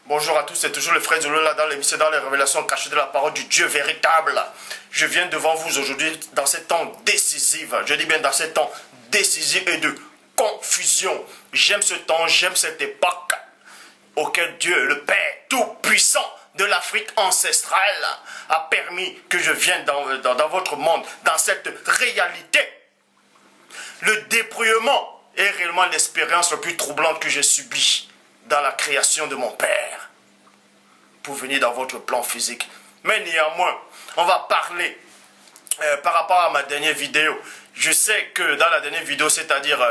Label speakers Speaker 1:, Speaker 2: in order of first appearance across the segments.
Speaker 1: Bonjour à tous, c'est toujours le frère Zolola dans l'émission dans les révélations cachées de la parole du Dieu véritable. Je viens devant vous aujourd'hui dans ces temps décisifs, je dis bien dans ces temps décisifs et de confusion. J'aime ce temps, j'aime cette époque auquel Dieu, le Père Tout-Puissant de l'Afrique ancestrale, a permis que je vienne dans votre monde, dans cette réalité. Le dépouillement est réellement l'expérience la plus troublante que j'ai subie dans la création de mon Père, pour venir dans votre plan physique. Mais néanmoins, on va parler par rapport à ma dernière vidéo. Je sais que dans la dernière vidéo, c'est-à-dire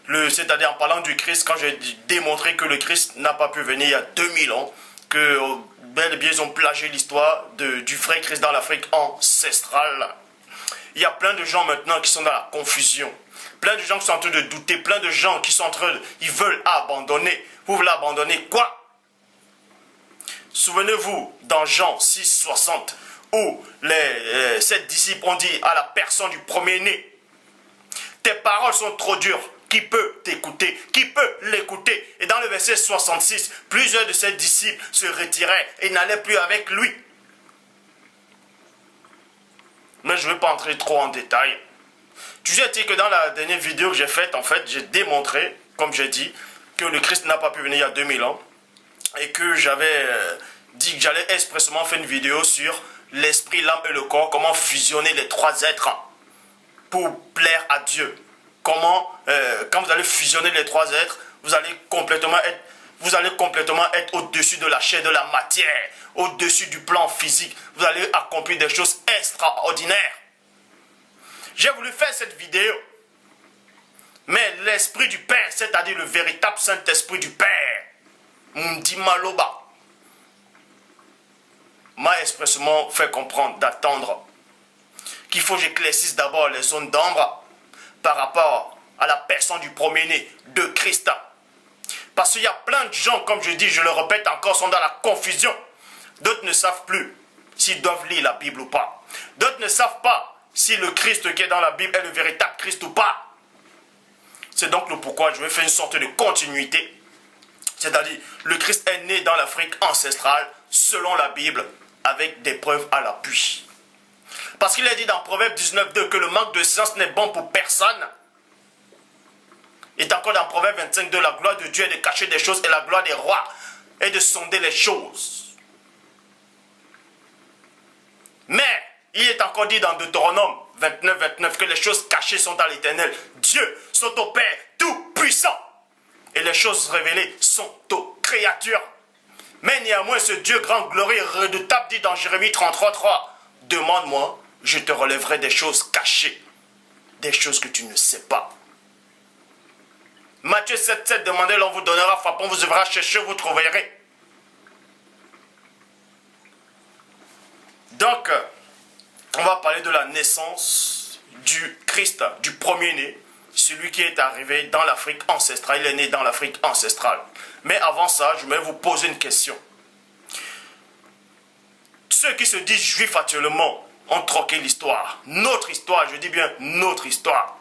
Speaker 1: en parlant du Christ, quand j'ai démontré que le Christ n'a pas pu venir il y a 2000 ans, que bel et bien ils ont plagié l'histoire du vrai Christ dans l'Afrique ancestrale. Il y a plein de gens maintenant qui sont dans la confusion. Plein de gens qui sont en train de douter, plein de gens qui sont en train ils veulent abandonner. Vous voulez abandonner quoi? Souvenez-vous dans Jean 6, 60, où les 7 disciples ont dit à la personne du premier-né, tes paroles sont trop dures, qui peut t'écouter? Qui peut l'écouter? Et dans le verset 66, plusieurs de ses disciples se retiraient et n'allaient plus avec lui. Mais je ne vais pas entrer trop en détail. Tu sais que dans la dernière vidéo que j'ai faite, en fait, j'ai démontré, comme j'ai dit, que le Christ n'a pas pu venir il y a 2000 ans et que j'avais dit que j'allais expressément faire une vidéo sur l'esprit, l'âme et le corps, comment fusionner les trois êtres pour plaire à Dieu. Comment, quand vous allez fusionner les trois êtres, vous allez complètement être au-dessus de la chair, de la matière, au-dessus du plan physique. Vous allez accomplir des choses extraordinaires. J'ai voulu faire cette vidéo, mais l'esprit du Père, c'est-à-dire le véritable Saint-Esprit du Père, Mundi Maloba, m'a expressément fait comprendre d'attendre qu'il faut que j'éclaircisse d'abord les zones d'ombre par rapport à la personne du premier-né de Christ. Parce qu'il y a plein de gens, comme je dis, je le répète encore, sont dans la confusion. D'autres ne savent plus s'ils doivent lire la Bible ou pas. D'autres ne savent pas si le Christ qui est dans la Bible est le véritable Christ ou pas. C'est donc le pourquoi je vais faire une sorte de continuité. C'est-à-dire, le Christ est né dans l'Afrique ancestrale, selon la Bible, avec des preuves à l'appui. Parce qu'il est dit dans Proverbe 19.2 que le manque de science n'est bon pour personne. Et encore dans Proverbe 25.2, la gloire de Dieu est de cacher des choses et la gloire des rois est de sonder les choses. Mais, il est encore dit dans Deutéronome 29.29 que les choses cachées sont à l'Éternel. Dieu sont au Père Tout-Puissant. Et les choses révélées sont aux créatures. Mais néanmoins, ce Dieu grand, glorieux, redoutable dit dans Jérémie 33.3, demande-moi, je te relèverai des choses cachées, des choses que tu ne sais pas. Matthieu 7.7, demandez, l'on vous donnera, frappons, vous ouvrira, cherchez, vous trouverez. Donc, on va parler de la naissance du Christ, du premier-né, celui qui est arrivé dans l'Afrique ancestrale. Il est né dans l'Afrique ancestrale. Mais avant ça, je vais vous poser une question. Ceux qui se disent juifs actuellement ont troqué l'histoire. Notre histoire, je dis bien notre histoire.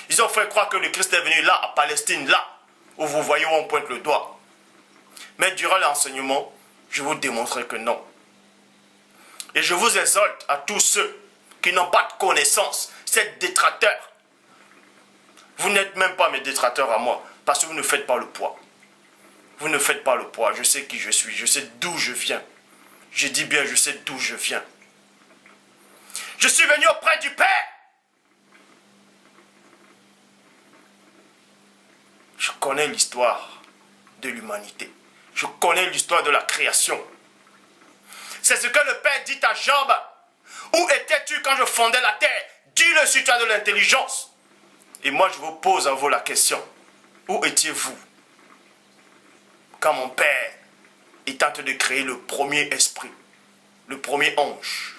Speaker 1: Ils ont fait croire que le Christ est venu là, à Palestine, là, où vous voyez où on pointe le doigt. Mais durant l'enseignement, je vous démontrerai que non. Et je vous exhorte à tous ceux qui n'ont pas de connaissance, ces détracteurs. Vous n'êtes même pas mes détracteurs à moi, parce que vous ne faites pas le poids. Vous ne faites pas le poids, je sais qui je suis, je sais d'où je viens. Je dis bien, je sais d'où je viens. Je suis venu auprès du Père. Je connais l'histoire de l'humanité. Je connais l'histoire de la création. C'est ce que le Père dit à Job. Où étais-tu quand je fondais la terre? Dis-le si tu as de l'intelligence. Et moi, je vous pose à vous la question. Où étiez-vous quand mon Père est en train de créer le premier esprit, le premier ange,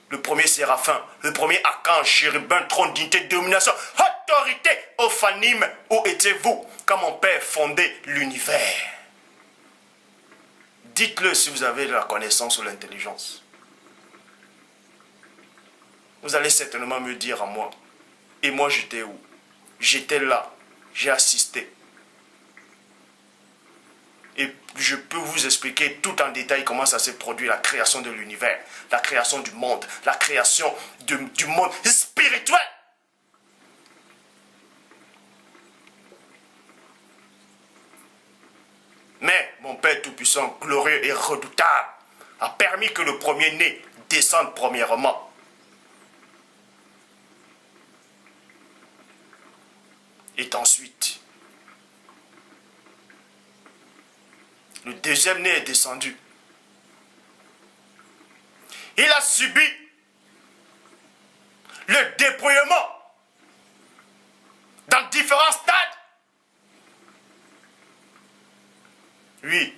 Speaker 1: le premier séraphin, le premier archange, chérubin, trône, dignité, domination, autorité, ophanime? Où étiez-vous quand mon Père fondait l'univers? Dites-le si vous avez de la connaissance ou l'intelligence. Vous allez certainement me dire à moi. Et moi, j'étais où? J'étais là. J'ai assisté. Et je peux vous expliquer tout en détail comment ça s'est produit, la création de l'univers, la création du monde, la création du monde spirituel. Mais mon Père Tout-Puissant, glorieux et redoutable, a permis que le premier-né descende premièrement. Et ensuite, le deuxième-né est descendu. Il a subi le dépouillement dans différents stades. Oui,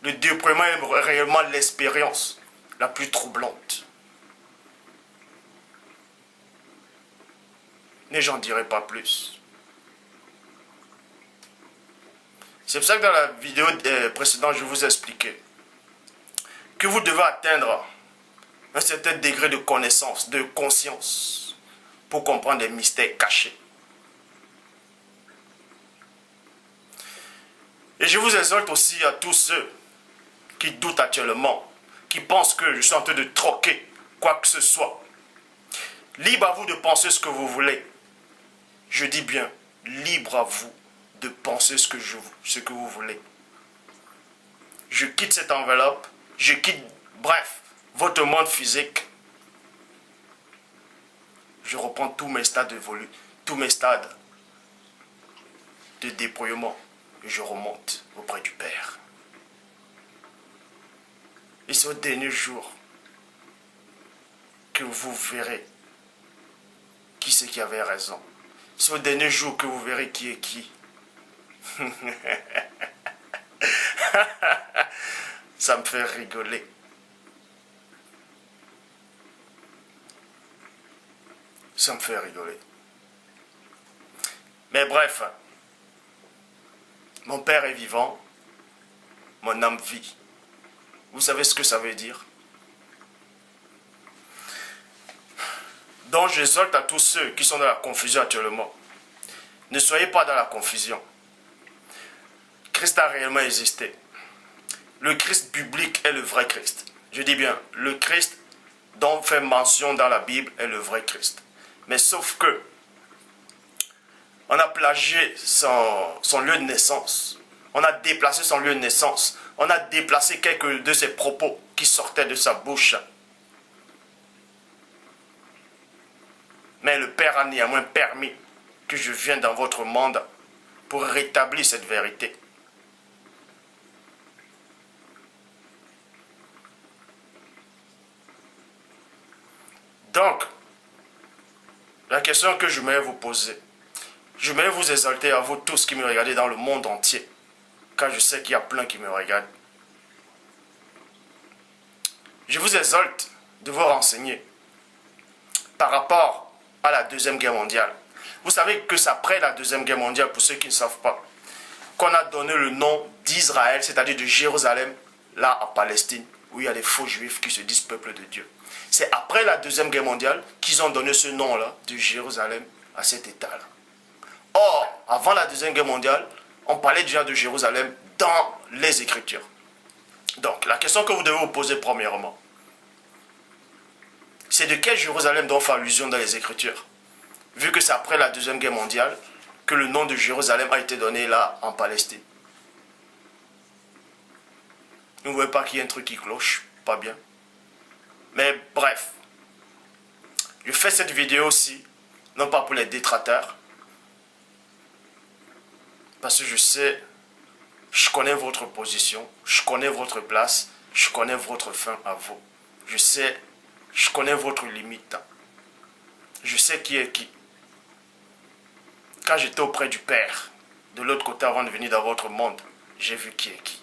Speaker 1: le dépouillement est réellement l'expérience la plus troublante. Mais j'en dirai pas plus. C'est pour ça que dans la vidéo précédente, je vous ai expliqué que vous devez atteindre un certain degré de connaissance, de conscience, pour comprendre les mystères cachés. Et je vous exhorte aussi à tous ceux qui doutent actuellement, qui pensent que je suis en train de troquer quoi que ce soit. Libre à vous de penser ce que vous voulez. Je dis bien, libre à vous de penser ce que vous voulez. Je quitte cette enveloppe, je quitte, bref, votre monde physique. Je reprends tous mes stades tous mes stades de dépouillement et je remonte auprès du Père. Et c'est au dernier jour que vous verrez qui c'est qui avait raison. C'est au dernier jour que vous verrez qui est qui. Ça me fait rigoler. Ça me fait rigoler. Mais bref, mon Père est vivant, mon âme vit. Vous savez ce que ça veut dire? Donc j'exhorte à tous ceux qui sont dans la confusion actuellement. Ne soyez pas dans la confusion. Christ a réellement existé. Le Christ biblique est le vrai Christ. Je dis bien, le Christ dont fait mention dans la Bible est le vrai Christ. Mais sauf que, on a plagié son lieu de naissance. On a déplacé son lieu de naissance. On a déplacé quelques de ses propos qui sortaient de sa bouche. Mais le Père a néanmoins permis que je vienne dans votre monde pour rétablir cette vérité. Donc, la question que je vais vous poser, je vais vous exalter à vous tous qui me regardez dans le monde entier, car je sais qu'il y a plein qui me regardent. Je vous exalte de vous renseigner par rapport à la Deuxième Guerre mondiale. Vous savez que c'est après la Deuxième Guerre mondiale, pour ceux qui ne savent pas, qu'on a donné le nom d'Israël, c'est-à-dire de Jérusalem, là à Palestine, où il y a des faux juifs qui se disent peuple de Dieu. C'est après la Deuxième Guerre mondiale qu'ils ont donné ce nom-là de Jérusalem à cet État-là. Or, avant la Deuxième Guerre mondiale, on parlait déjà de Jérusalem dans les Écritures. Donc, la question que vous devez vous poser premièrement, c'est de quel Jérusalem dont on fait allusion dans les Écritures? Vu que c'est après la Deuxième Guerre mondiale que le nom de Jérusalem a été donné là en Palestine. Vous ne voyez pas qu'il y a un truc qui cloche? Pas bien. Mais bref, je fais cette vidéo aussi, non pas pour les détracteurs, parce que je sais, je connais votre position, je connais votre place, je connais votre fin à vous. Je sais, je connais votre limite. Je sais qui est qui. Quand j'étais auprès du Père, de l'autre côté avant de venir dans votre monde, j'ai vu qui est qui.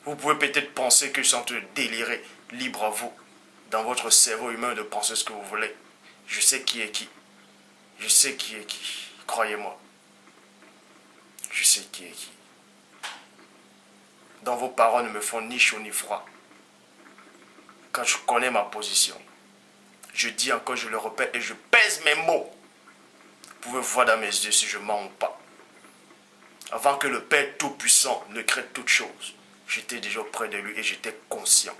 Speaker 1: Vous pouvez peut-être penser que je suis en train de délirer, libre à vous, dans votre cerveau humain de penser ce que vous voulez. Je sais qui est qui. Je sais qui est qui. Croyez-moi. Je sais qui est qui. Dans vos paroles ne me font ni chaud ni froid. Quand je connais ma position, je dis encore, je le répète et je pèse mes mots. Vous pouvez voir dans mes yeux si je mens ou pas. Avant que le Père Tout-Puissant ne crée toutes choses, j'étais déjà auprès de lui et j'étais conscient.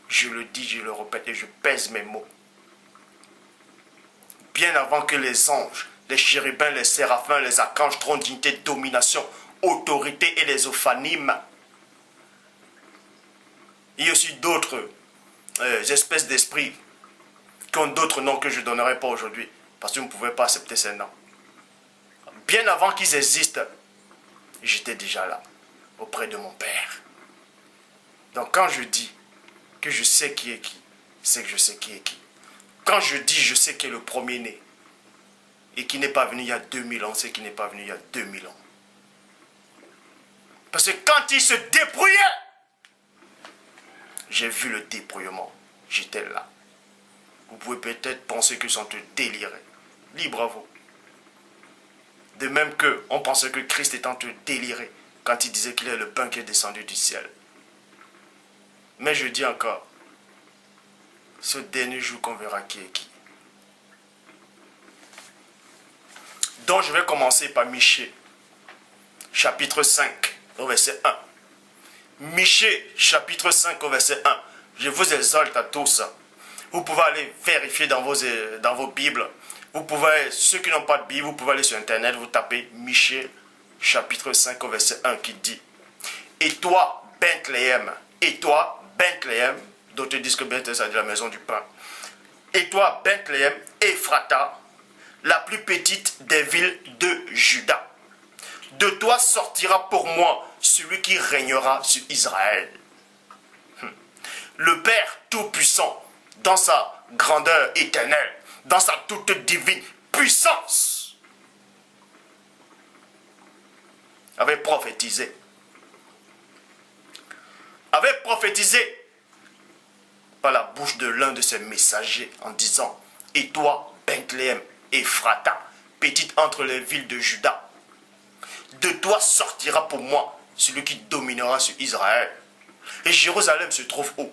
Speaker 1: Je le dis, je le répète et je pèse mes mots. Bien avant que les anges, les chérubins, les séraphins, les archanges, trône, dignité, domination, autorité et les ophanimes. Il y a aussi d'autres espèces d'esprits qui ont d'autres noms que je ne donnerai pas aujourd'hui parce que vous ne pouvez pas accepter ces noms. Bien avant qu'ils existent, j'étais déjà là, auprès de mon Père. Donc quand je dis que je sais qui est qui, c'est que je sais qui est qui. Quand je dis je sais qui est le premier-né et qui n'est pas venu il y a 2000 ans, c'est qui n'est pas venu il y a 2000 ans. Parce que quand il se débrouillait, j'ai vu le débrouillement. J'étais là. Vous pouvez peut-être penser que sont délirer. Libre à vous. De même qu'on pensait que Christ était en train de délirer quand il disait qu'il est le pain qui est descendu du ciel. Mais je dis encore, ce dernier jour qu'on verra qui est qui. Donc je vais commencer par Michée, chapitre 5, au verset 1. Michée, chapitre 5, au verset 1. Je vous exalte à tous. Vous pouvez aller vérifier dans vos Bibles. Vous pouvez, ceux qui n'ont pas de Bible, vous pouvez aller sur Internet, vous tapez Michée, chapitre 5, au verset 1, qui dit: Et toi, Bethléem, d'autres disent que Bethléem, c'est la maison du pain. Et toi, Bethléem, Ephrata, la plus petite des villes de Juda. De toi sortira pour moi celui qui régnera sur Israël. Le Père Tout-Puissant, dans sa grandeur éternelle, dans sa toute divine puissance, avait prophétisé par la bouche de l'un de ses messagers en disant: Et toi, Bethléem, Ephrata, petite entre les villes de Juda, de toi sortira pour moi celui qui dominera sur Israël. Et Jérusalem se trouve où?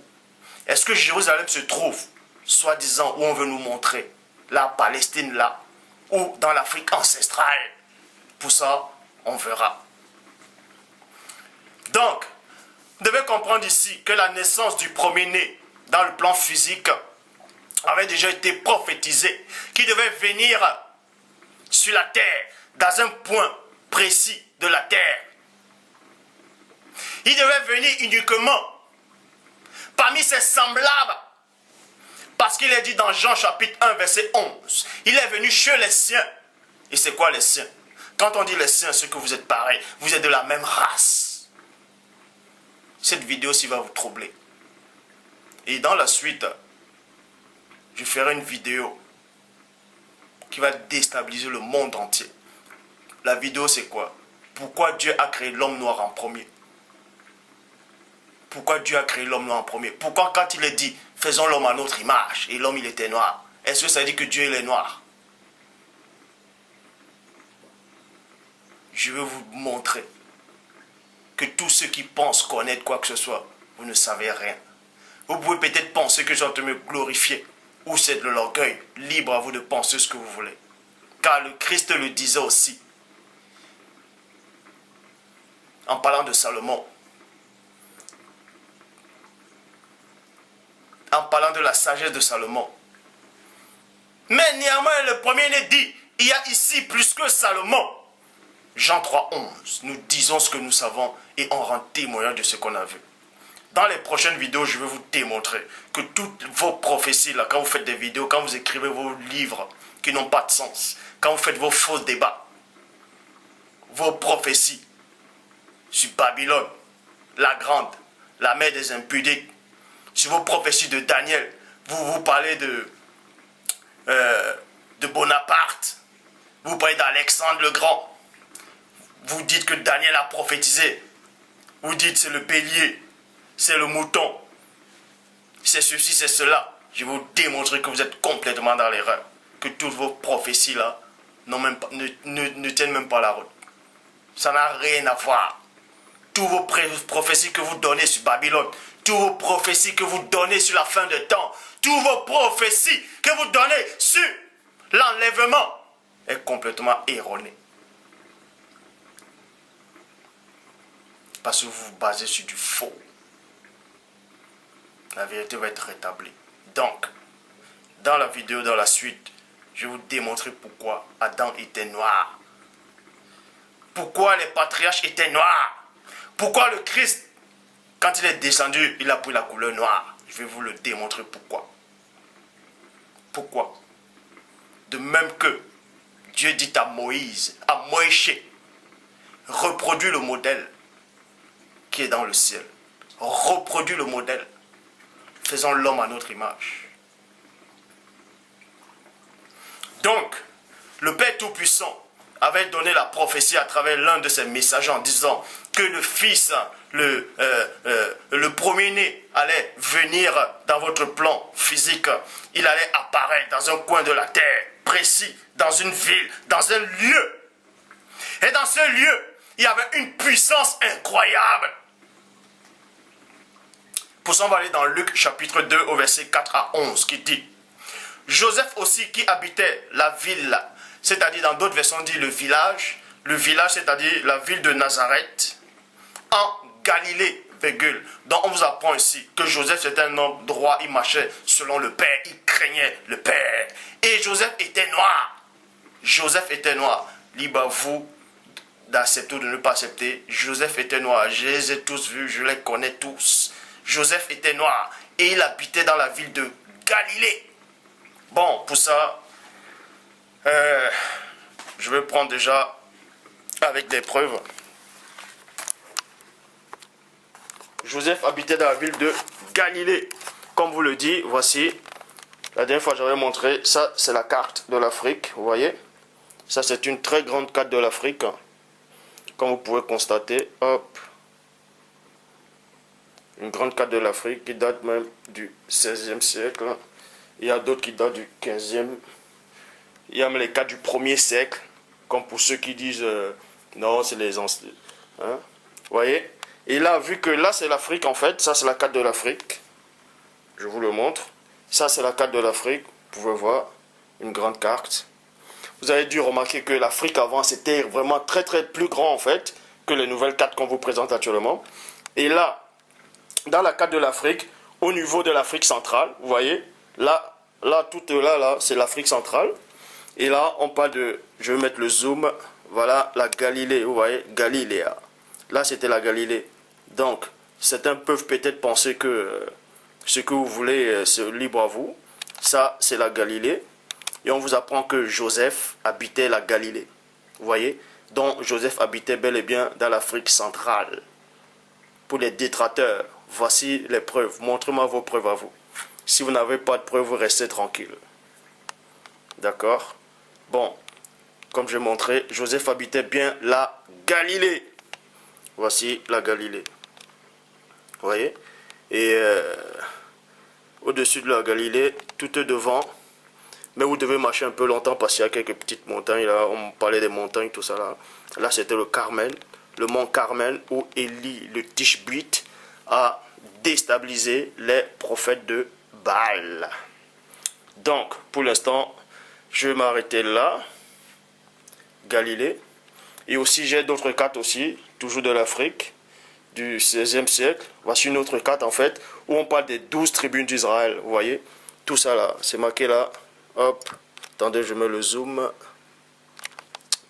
Speaker 1: Est-ce que Jérusalem se trouve, soi-disant, où on veut nous montrer, la Palestine là, ou dans l'Afrique ancestrale? Pour ça, on verra. Donc, vous devez comprendre ici que la naissance du premier-né dans le plan physique avait déjà été prophétisée, qui devait venir sur la terre, dans un point précis de la terre. Il devait venir uniquement parmi ses semblables, parce qu'il est dit dans Jean chapitre 1 verset 11, il est venu chez les siens. Et c'est quoi les siens? Quand on dit les siens, c'est que vous êtes pareils, vous êtes de la même race. Cette vidéo-ci va vous troubler. Et dans la suite, je ferai une vidéo qui va déstabiliser le monde entier. La vidéo, c'est quoi? Pourquoi Dieu a créé l'homme noir en premier? Pourquoi Dieu a créé l'homme noir en premier? Pourquoi quand il est dit, faisons l'homme à notre image, et l'homme il était noir, est-ce que ça dit que Dieu il est noir? Je vais vous montrer que tous ceux qui pensent connaître quoi que ce soit, vous ne savez rien. Vous pouvez peut-être penser que j'ai en train de me glorifier, ou c'est de l'orgueil. Libre à vous de penser ce que vous voulez. Car le Christ le disait aussi, en parlant de Salomon, en parlant de la sagesse de Salomon. Mais néanmoins, le premier-né dit, il y a ici plus que Salomon. Jean 3, 11, nous disons ce que nous savons et on rend témoignage de ce qu'on a vu. Dans les prochaines vidéos, je vais vous démontrer que toutes vos prophéties, là, quand vous faites des vidéos, quand vous écrivez vos livres qui n'ont pas de sens, quand vous faites vos faux débats, vos prophéties sur Babylone, la grande, la mère des impudiques, sur vos prophéties de Daniel, vous parlez de Bonaparte, vous parlez d'Alexandre le Grand, vous dites que Daniel a prophétisé, vous dites c'est le bélier, c'est le mouton, c'est ceci, c'est cela. Je vais vous démontrer que vous êtes complètement dans l'erreur, que toutes vos prophéties là ne tiennent même pas la route. Ça n'a rien à voir. Toutes vos prophéties que vous donnez sur Babylone, toutes vos prophéties que vous donnez sur la fin des temps, toutes vos prophéties que vous donnez sur l'enlèvement est complètement erroné. Parce que vous vous basez sur du faux. La vérité va être rétablie. Donc, dans la vidéo, dans la suite, je vais vous démontrer pourquoi Adam était noir. Pourquoi les patriarches étaient noirs. Pourquoi le Christ, quand il est descendu, il a pris la couleur noire. Je vais vous le démontrer pourquoi. Pourquoi? De même que Dieu dit à Moïse, à Moïse, reproduis le modèle qui est dans le ciel. Reproduis le modèle. Faisons l'homme à notre image. Donc, le Père Tout-Puissant avait donné la prophétie à travers l'un de ses messages en disant que le Fils, le premier-né, allait venir dans votre plan physique. Il allait apparaître dans un coin de la terre, précis, dans une ville, dans un lieu. Et dans ce lieu, il y avait une puissance incroyable. Pour ça, on va aller dans Luc chapitre 2 au verset 4 à 11 qui dit: Joseph aussi qui habitait la ville, c'est-à-dire dans d'autres versions on dit le village c'est-à-dire la ville de Nazareth, en Galilée, virgule. Donc on vous apprend ici que Joseph c'était un homme droit, il marchait selon le Père, il craignait le Père. Et Joseph était noir. Joseph était noir. Libre à vous d'accepter ou de ne pas accepter. Joseph était noir. Je les ai tous vus, je les connais tous. Joseph était noir et il habitait dans la ville de Galilée. Bon, pour ça, je vais prendre déjà avec des preuves. Joseph habitait dans la ville de Galilée. Comme vous le dit, voici. La dernière fois, j'avais montré, ça c'est la carte de l'Afrique, vous voyez. Ça c'est une très grande carte de l'Afrique. Comme vous pouvez constater, hop. Une grande carte de l'Afrique qui date même du 16e siècle. Il y a d'autres qui datent du 15e. Il y a même les cartes du 1er siècle. Comme pour ceux qui disent non, c'est les anciens. Hein? Vous voyez? Et là, vu que là c'est l'Afrique en fait, ça c'est la carte de l'Afrique. Je vous le montre. Ça c'est la carte de l'Afrique. Vous pouvez voir une grande carte. Vous avez dû remarquer que l'Afrique avant c'était vraiment très plus grand en fait que les nouvelles cartes qu'on vous présente actuellement. Et là, dans la carte de l'Afrique, au niveau de l'Afrique centrale, vous voyez, là, tout là, c'est l'Afrique centrale. Et là, on parle de, je vais mettre le zoom, voilà, la Galilée, vous voyez, Galiléa. Là, c'était la Galilée. Donc, certains peuvent peut-être penser que ce que vous voulez, c'est libre à vous. Ça, c'est la Galilée. Et on vous apprend que Joseph habitait la Galilée. Vous voyez, donc Joseph habitait bel et bien dans l'Afrique centrale. Pour les détracteurs, voici les preuves. Montrez-moi vos preuves à vous. Si vous n'avez pas de preuves, vous restez tranquille. D'accord? Bon, comme j'ai montré, Joseph habitait bien la Galilée. Voici la Galilée. Vous voyez? Et au-dessus de la Galilée, tout est devant. Mais vous devez marcher un peu longtemps parce qu'il y a quelques petites montagnes. Là, on parlait des montagnes, tout ça là. Là, c'était le Carmel. Le mont Carmel où Élie, le Tishbite, a déstabilisé les prophètes de Baal. Donc, pour l'instant, je vais m'arrêter là. Galilée. Et aussi, j'ai d'autres cartes aussi, toujours de l'Afrique, du 16e siècle. Voici une autre carte, en fait, où on parle des 12 tribus d'Israël. Vous voyez? Tout ça là, c'est marqué là. Hop. Attendez, je mets le zoom.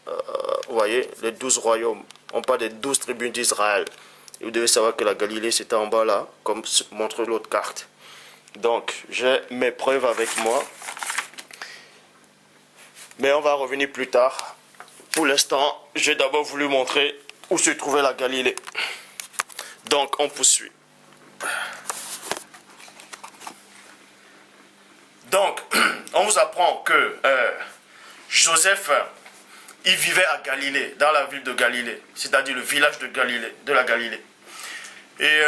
Speaker 1: Vous voyez, les 12 royaumes. On parle des 12 tribus d'Israël. Et vous devez savoir que la Galilée, c'était en bas là, comme montre l'autre carte. Donc, j'ai mes preuves avec moi. Mais on va revenir plus tard. Pour l'instant, j'ai d'abord voulu montrer où se trouvait la Galilée. Donc, on poursuit. Donc, on vous apprend que Joseph, il vivait à Galilée, dans la ville de Galilée, c'est-à-dire le village de Galilée, de la Galilée. Et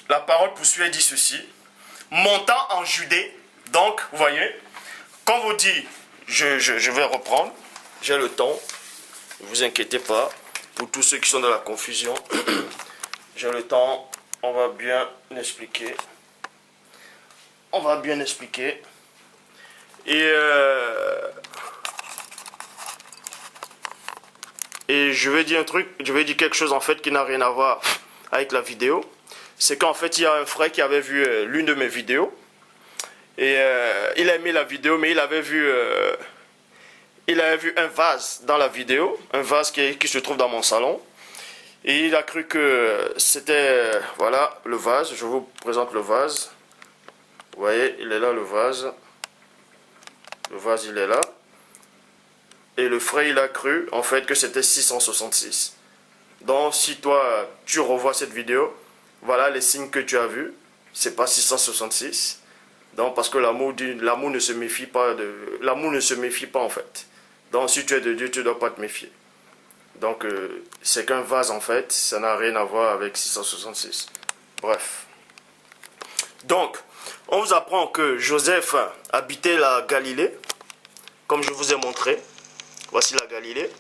Speaker 1: la parole poursuit et dit ceci: montant en Judée, donc, vous voyez, quand vous dit, je vais reprendre, j'ai le temps, ne vous inquiétez pas, pour tous ceux qui sont dans la confusion, j'ai le temps, on va bien expliquer. On va bien expliquer. et je vais dire un truc, je vais dire quelque chose en fait qui n'a rien à voir avec la vidéo. C'est qu'en fait, il y a un frère qui avait vu l'une de mes vidéos. Et il a aimé la vidéo, mais il avait vu un vase dans la vidéo. Un vase qui se trouve dans mon salon. Et il a cru que c'était, voilà, le vase. Je vous présente le vase. Vous voyez, il est là, le vase. Le vase, il est là. Et le frère, il a cru, en fait, que c'était 666. Donc, si toi, tu revois cette vidéo, voilà les signes que tu as vus. C'est pas 666. Donc, parce que l'amour ne se méfie pas l'amour ne se méfie pas, en fait. Donc, si tu es de Dieu, tu ne dois pas te méfier. Donc, c'est qu'un vase, en fait. Ça n'a rien à voir avec 666. Bref. Donc, on vous apprend que Joseph habitait la Galilée, comme je vous ai montré. Voici la Galilée.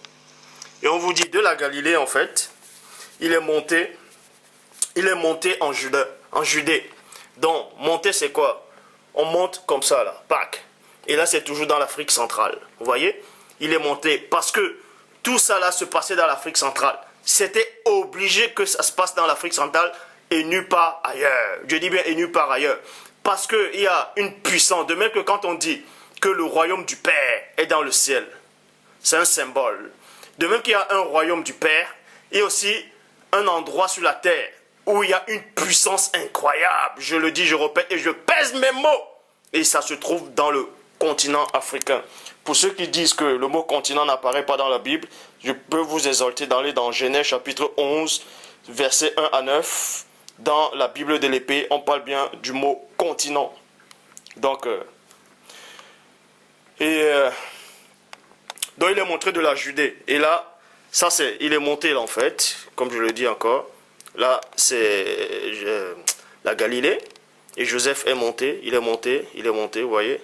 Speaker 1: Et on vous dit de la Galilée, en fait, il est monté en Judée. Donc, monter, c'est quoi? On monte comme ça, là, pack. Et là, c'est toujours dans l'Afrique centrale. Vous voyez? Il est monté parce que tout ça, là, se passait dans l'Afrique centrale. C'était obligé que ça se passe dans l'Afrique centrale et nulle part ailleurs. Je dis bien et nulle part ailleurs. Parce qu'il y a une puissance. De même que quand on dit que le royaume du Père est dans le ciel. C'est un symbole. De même qu'il y a un royaume du Père, il y a aussi un endroit sur la terre où il y a une puissance incroyable. Je le dis, je répète et je pèse mes mots. Et ça se trouve dans le continent africain. Pour ceux qui disent que le mot continent n'apparaît pas dans la Bible, je peux vous exhorter d'aller dans Genèse chapitre 11, versets 1 à 9. Dans la Bible de l'épée, on parle bien du mot continent. Donc, donc il est montré de la Judée. Et là, ça c'est, il est monté là en fait, comme je le dis encore. Là, c'est la Galilée. Et Joseph est monté, il est monté, vous voyez.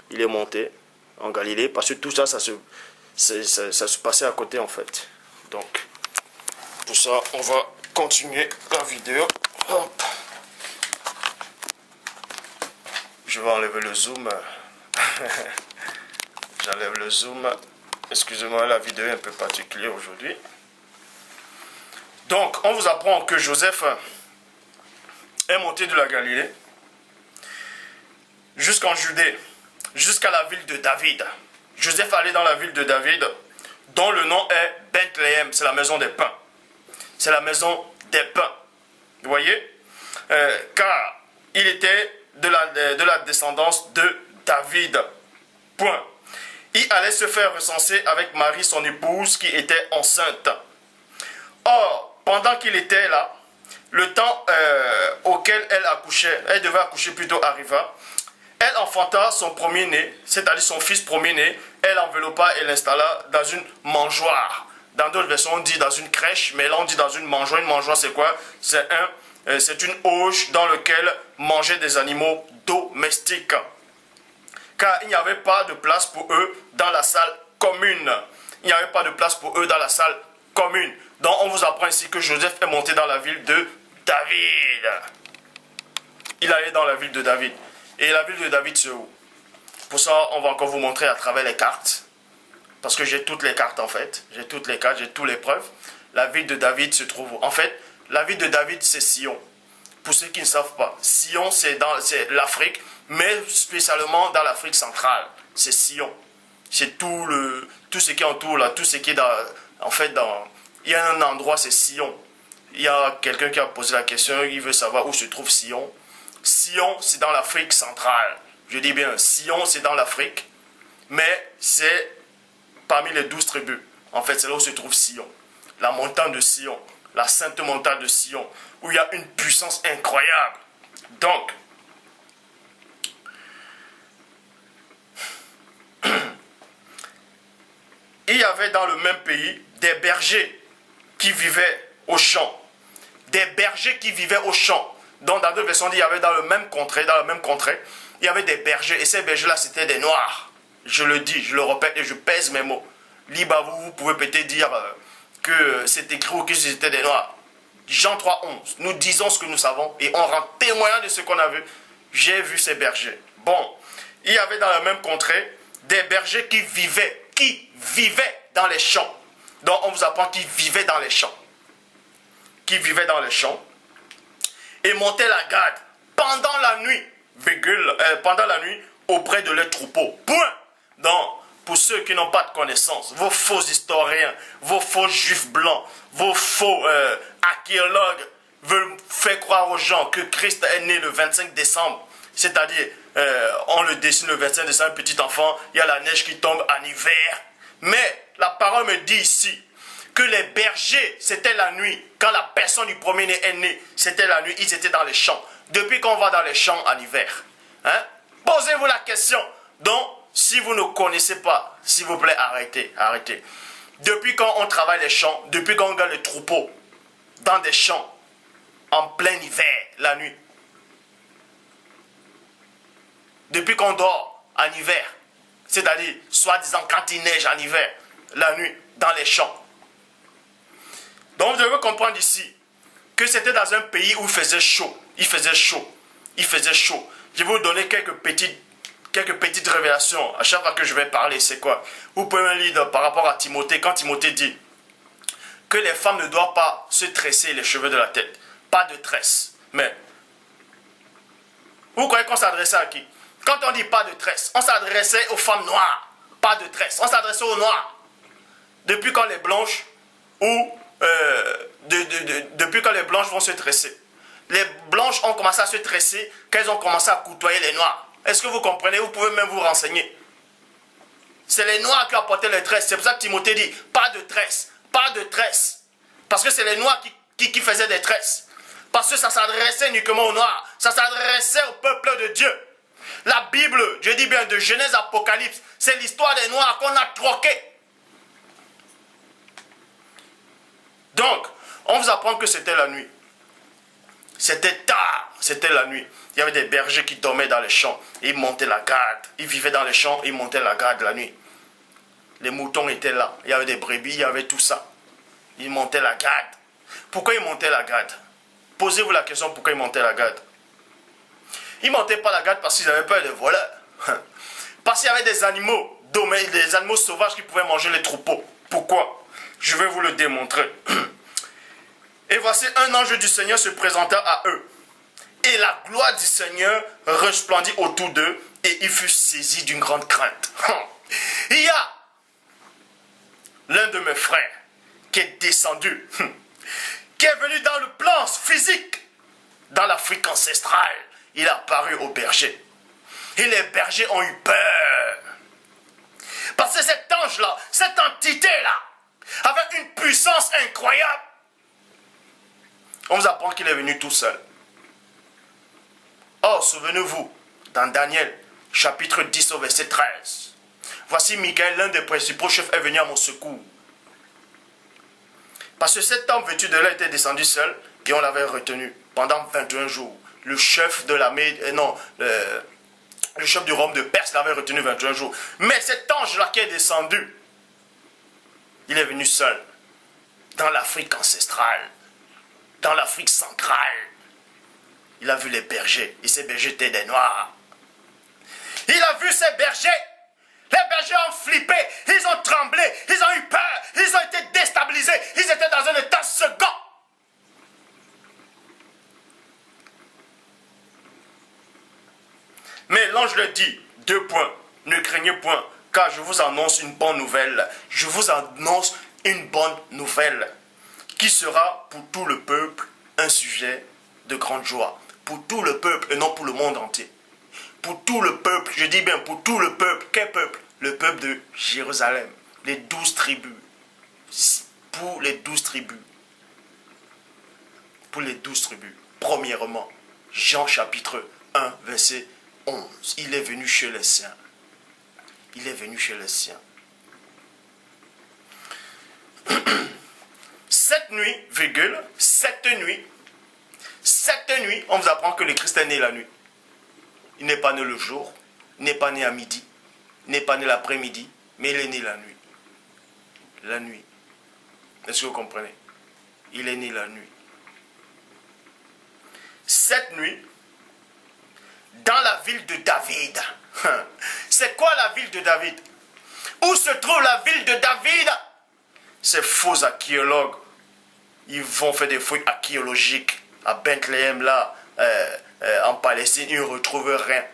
Speaker 1: Il est monté en Galilée, parce que tout ça, ça se passait à côté en fait. Donc, pour ça, on va continuer la vidéo. Hop. Je vais enlever le zoom. J'enlève le zoom. Excusez-moi, la vidéo est un peu particulière aujourd'hui. Donc, on vous apprend que Joseph est monté de la Galilée jusqu'en Judée, jusqu'à la ville de David. Joseph allait dans la ville de David, dont le nom est Bethléem, c'est la maison des pains. C'est la maison des pains. Vous voyez? Car il était de la descendance de David. Point. Il allait se faire recenser avec Marie, son épouse, qui était enceinte. Or, pendant qu'il était là, le temps auquel elle devait accoucher plutôt arriva. Elle enfanta son premier-né, c'est-à-dire son fils premier-né. Elle enveloppa et l'installa dans une mangeoire. Dans d'autres versions, on dit dans une crèche, mais là on dit dans une mangeoire. Une mangeoire, c'est quoi? C'est une auge dans laquelle mangeaient des animaux domestiques. Car il n'y avait pas de place pour eux dans la salle commune. Il n'y avait pas de place pour eux dans la salle commune. Donc on vous apprend ici que Joseph est monté dans la ville de David. Il allait dans la ville de David. Et la ville de David, c'est où? Pour ça, on va encore vous montrer à travers les cartes. Parce que j'ai toutes les cartes en fait. J'ai toutes les cartes, j'ai toutes les preuves. La ville de David se trouve où? En fait, la ville de David, c'est Sion. Pour ceux qui ne savent pas, Sion, c'est l'Afrique, mais spécialement dans l'Afrique centrale. C'est Sion. C'est tout ce qui entoure là, tout ce qui est il y a un endroit, c'est Sion. Il y a quelqu'un qui a posé la question, il veut savoir où se trouve Sion. Sion, c'est dans l'Afrique centrale. Je dis bien, Sion, c'est dans l'Afrique, mais c'est parmi les 12 tribus. En fait, c'est là où se trouve Sion. La montagne de Sion, la sainte montagne de Sion, où il y a une puissance incroyable. Donc, il y avait dans le même pays des bergers qui vivaient au champ. Des bergers qui vivaient au champ. Donc, dans deux versions, il y avait dans la même contrée, il y avait des bergers. Et ces bergers-là, c'était des noirs. Je le dis, je le répète et je pèse mes mots. Libre, vous pouvez peut-être dire que c'est écrit ou que c'était des noirs. Jean 3,11. Nous disons ce que nous savons et on rend témoin de ce qu'on a vu. J'ai vu ces bergers. Bon, il y avait dans la même contrée des bergers qui vivaient dans les champs. Donc on vous apprend qu'il vivait dans les champs. Qu'il vivait dans les champs. Et montait la garde pendant la nuit, pendant la nuit, auprès de leurs troupeaux. Point. Donc, pour ceux qui n'ont pas de connaissances, vos faux historiens, vos faux juifs blancs, vos faux archéologues veulent faire croire aux gens que Christ est né le 25 décembre. C'est-à-dire, on le dessine le 25 décembre, petit enfant, il y a la neige qui tombe en hiver. Mais la parole me dit ici que les bergers, c'était la nuit. Quand la personne du premier-né est née, c'était la nuit, ils étaient dans les champs. Depuis qu'on va dans les champs en hiver. Hein? Posez-vous la question. Donc, si vous ne connaissez pas, s'il vous plaît, arrêtez, arrêtez. Depuis quand on travaille les champs, depuis qu'on garde les troupeaux dans des champs, en plein hiver, la nuit. Depuis qu'on dort en hiver, c'est-à-dire, soi-disant, quand il neige en hiver, la nuit, dans les champs. Donc, vous devez comprendre ici que c'était dans un pays où il faisait chaud. Il faisait chaud. Il faisait chaud. Je vais vous donner quelques petites révélations à chaque fois que je vais parler. C'est quoi? Vous pouvez me lire par rapport à Timothée. Quand Timothée dit que les femmes ne doivent pas se tresser les cheveux de la tête. Pas de tresse. Mais, vous croyez qu'on s'adressait à qui? Quand on dit pas de tresse, on s'adressait aux femmes noires. Pas de tresse. On s'adressait aux noirs. Depuis quand les blanches depuis quand les blanches vont se tresser. Les blanches ont commencé à se tresser quand elles ont commencé à côtoyer les noirs. Est-ce que vous comprenez? Vous pouvez même vous renseigner. C'est les noirs qui ont apporté les tresses. C'est pour ça que Timothée dit, pas de tresses, pas de tresses. Parce que c'est les noirs qui faisaient des tresses. Parce que ça s'adressait uniquement aux noirs. Ça s'adressait au peuple de Dieu. La Bible, je dis bien de Genèse à Apocalypse, c'est l'histoire des noirs qu'on a troqués. Donc, on vous apprend que c'était la nuit. C'était tard, c'était la nuit. Il y avait des bergers qui dormaient dans les champs. Ils montaient la garde. Ils vivaient dans les champs, ils montaient la garde la nuit. Les moutons étaient là. Il y avait des brebis, il y avait tout ça. Ils montaient la garde. Pourquoi ils montaient la garde? Posez-vous la question, pourquoi ils montaient la garde? Ils ne montaient pas la garde parce qu'ils avaient peur des voleurs. Parce qu'il y avait des animaux sauvages qui pouvaient manger les troupeaux. Pourquoi? Je vais vous le démontrer. Et voici un ange du Seigneur se présenta à eux. Et la gloire du Seigneur resplendit autour d'eux et ils furent saisis d'une grande crainte. Il y a l'un de mes frères qui est descendu, qui est venu dans le plan physique, dans l'Afrique ancestrale. Il a apparu aux bergers. Et les bergers ont eu peur. Parce que cet ange-là, cette entité-là, avait une puissance incroyable. On vous apprend qu'il est venu tout seul. Or, souvenez-vous, dans Daniel, chapitre 10 au verset 13, voici Michael, l'un des principaux chefs, est venu à mon secours. Parce que cet homme vêtu de lin était descendu seul et on l'avait retenu pendant 21 jours. Le chef de l'armée, le chef du royaume de Perse l'avait retenu 21 jours. Mais cet ange-là qui est descendu, il est venu seul dans l'Afrique ancestrale, dans l'Afrique centrale. Il a vu les bergers, et ces bergers étaient des noirs. Il a vu ces bergers. Les bergers ont flippé, ils ont tremblé, ils ont eu peur, ils ont été déstabilisés, ils étaient dans un état second. Mais l'ange leur dit, 2 points, ne craignez point, car je vous annonce une bonne nouvelle. Je vous annonce une bonne nouvelle, qui sera pour tout le peuple un sujet de grande joie. Pour tout le peuple et non pour le monde entier. Pour tout le peuple, je dis bien pour tout le peuple. Quel peuple? Le peuple de Jérusalem. Les 12 tribus. Pour les 12 tribus. Pour les 12 tribus. Premièrement, Jean chapitre 1, verset 11. Il est venu chez les siens. Il est venu chez les siens. Cette nuit, on vous apprend que le Christ est né la nuit. Il n'est pas né le jour, il n'est pas né à midi, il n'est pas né l'après-midi, mais il est né la nuit. La nuit. Est-ce que vous comprenez? Il est né la nuit. Cette nuit, dans la ville de David. C'est quoi la ville de David? Où se trouve la ville de David? ces faux archéologues, ils vont faire des fouilles archéologiques à Bethléem, là, en Palestine, ils ne retrouvent rien.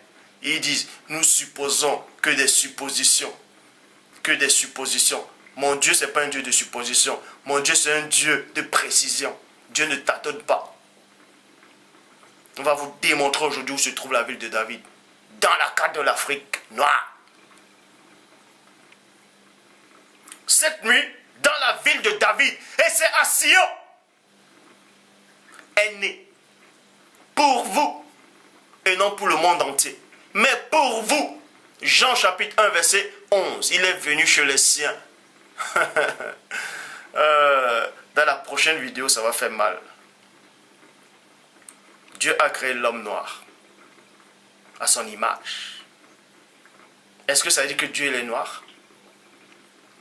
Speaker 1: Ils disent, nous supposons que des suppositions. Que des suppositions. Mon Dieu, ce n'est pas un Dieu de supposition. Mon Dieu, c'est un Dieu de précision. Dieu ne tâtonne pas. On va vous démontrer aujourd'hui où se trouve la ville de David. Dans la carte de l'Afrique noire. Cette nuit, dans la ville de David, et c'est à Sion, est né pour vous, et non pour le monde entier, mais pour vous. Jean chapitre 1, verset 11, il est venu chez les siens. Dans la prochaine vidéo, ça va faire mal. Dieu a créé l'homme noir à son image. Est-ce que ça veut dire que Dieu il est noir?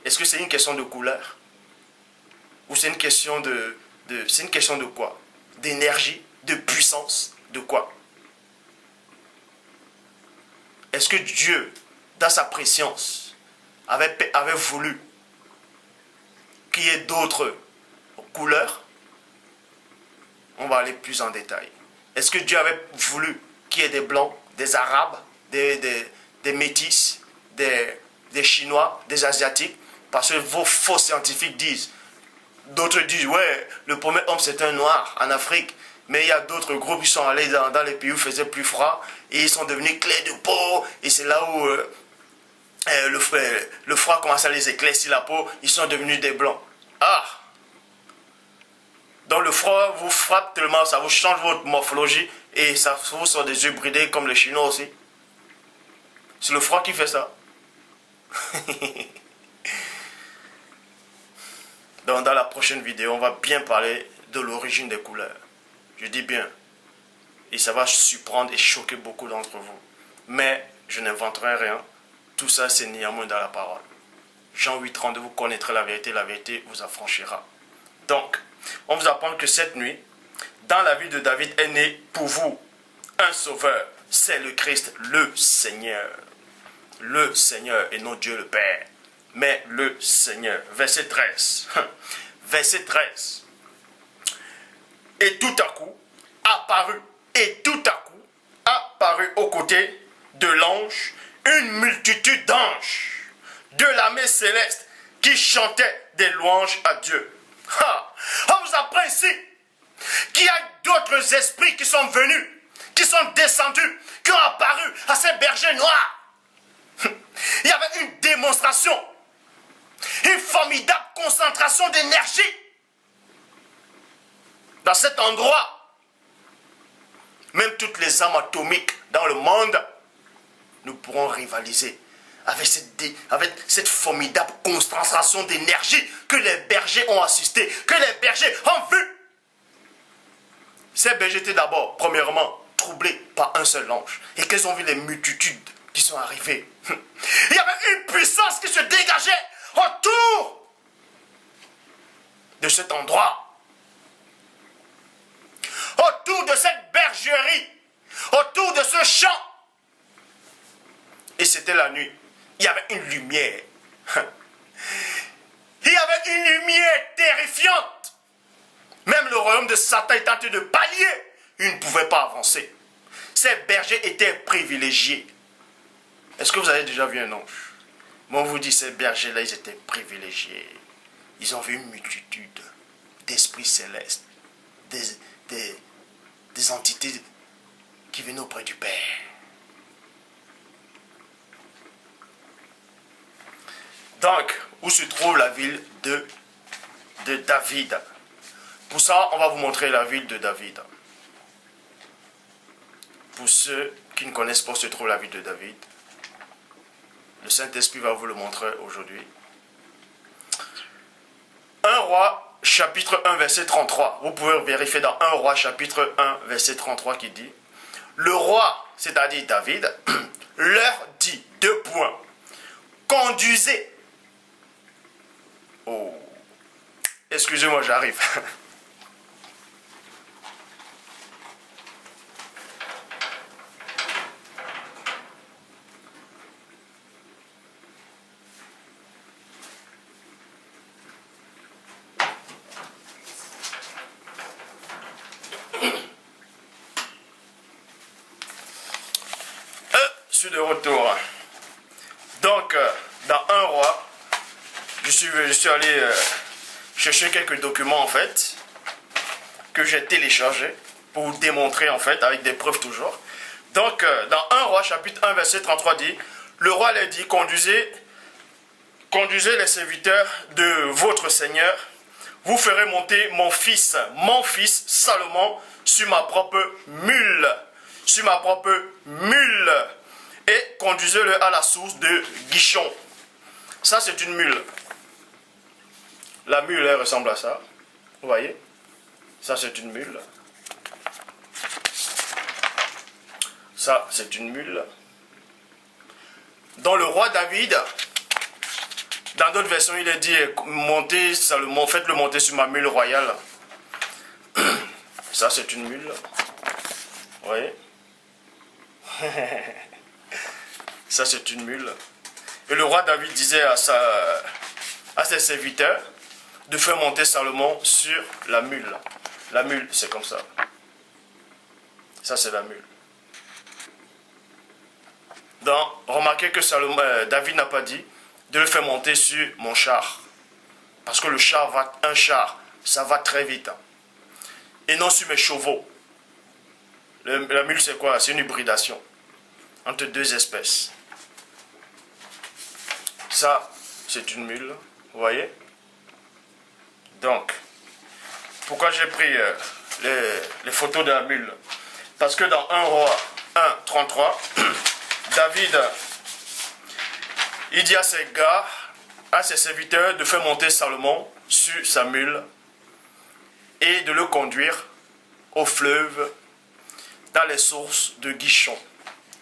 Speaker 1: Est-ce que c'est une question de couleur? Ou c'est une question c'est une question de quoi? D'énergie? De puissance? De quoi? Est-ce que Dieu, dans sa préscience, avait voulu qu'il y ait d'autres couleurs? On va aller plus en détail. Est-ce que Dieu avait voulu qu'il y ait des blancs, des arabes, des métis, des chinois, des asiatiques? Parce que vos faux scientifiques disent, d'autres disent, ouais, le premier homme c'est un noir en Afrique. Mais il y a d'autres groupes qui sont allés dans les pays où il faisait plus froid et ils sont devenus clairs de peau. Et c'est là où le froid commence à les éclaircir la peau. Ils sont devenus des blancs. Ah! Donc le froid vous frappe tellement, ça vous change votre morphologie et ça vous sort des yeux bridés comme les Chinois aussi. C'est le froid qui fait ça. Donc dans la prochaine vidéo, on va bien parler de l'origine des couleurs. Je dis bien. Et ça va surprendre et choquer beaucoup d'entre vous. Mais je n'inventerai rien. Tout ça, c'est néanmoins dans la parole. Jean 8,32, vous connaîtrez la vérité vous affranchira. Donc, on vous apprend que cette nuit, dans la ville de David est né pour vous un sauveur. C'est le Christ, le Seigneur. Le Seigneur et non Dieu le Père. Mais le Seigneur. Verset 13. Verset 13. Et tout à coup, apparut aux côtés de l'ange, une multitude d'anges de l'armée céleste qui chantaient des louanges à Dieu. On vous apprend ici qu'il y a d'autres esprits qui sont venus, qui sont descendus, qui ont apparu à ces bergers noirs. Il y avait une démonstration, une formidable concentration d'énergie dans cet endroit. Même toutes les armes atomiques dans le monde, nous pourrons rivaliser avec cette formidable concentration d'énergie que les bergers ont assisté, que les bergers ont vu. Ces bergers étaient d'abord, premièrement, troublés par un seul ange. Et qu'ils ont vu les multitudes qui sont arrivées. Il y avait une puissance qui se dégageait autour de cet endroit. Autour de cette bergerie, autour de ce champ. Et c'était la nuit. Il y avait une lumière. Il y avait une lumière terrifiante. Même le royaume de Satan est tenté de pallier. Il ne pouvait pas avancer. Ces bergers étaient privilégiés. Est-ce que vous avez déjà vu un ange? Moi, on vous dit, ces bergers-là, ils étaient privilégiés. Ils ont vu une multitude d'esprits célestes, des entités qui venaient auprès du Père. Donc, où se trouve la ville de David? Pour ça, on va vous montrer la ville de David. Pour ceux qui ne connaissent pas où se trouve la ville de David, le Saint-Esprit va vous le montrer aujourd'hui. 1 Roi, chapitre 1, verset 33. Vous pouvez vérifier dans 1 Roi, chapitre 1, verset 33 qui dit: le roi, c'est-à-dire David, leur dit, 2 points, conduisez. Oh, excusez-moi, j'arrive. suis de retour. Donc, dans un roi, je suis allé chercher quelques documents en fait, que j'ai téléchargés pour vous démontrer en fait, avec des preuves toujours. Donc, dans un roi, chapitre 1, verset 33 dit, le roi leur dit, conduisez les serviteurs de votre Seigneur, vous ferez monter mon fils Salomon, sur ma propre mule, et conduisez-le à la source de Gishon. Ça, c'est une mule. La mule, elle ressemble à ça. Vous voyez? Ça, c'est une mule. Ça, c'est une mule. Dans le roi David, dans d'autres versions, il est dit, montez Salomon, faites-le monter sur ma mule royale. Ça, c'est une mule. Vous voyez? Ça, c'est une mule. Et le roi David disait à ses serviteurs de faire monter Salomon sur la mule. La mule, c'est comme ça. Ça, c'est la mule. Donc, remarquez que David n'a pas dit de le faire monter sur mon char. Parce que un char, ça va très vite. Et non sur mes chevaux. La mule, c'est quoi? C'est une hybridation entre deux espèces. Ça, c'est une mule, vous voyez? Donc, pourquoi j'ai pris les photos de la mule? Parce que dans 1 Roi 1, 33, David, il dit à ses gars, à ses serviteurs, de faire monter Salomon sur sa mule et de le conduire au fleuve dans les sources de Gishon.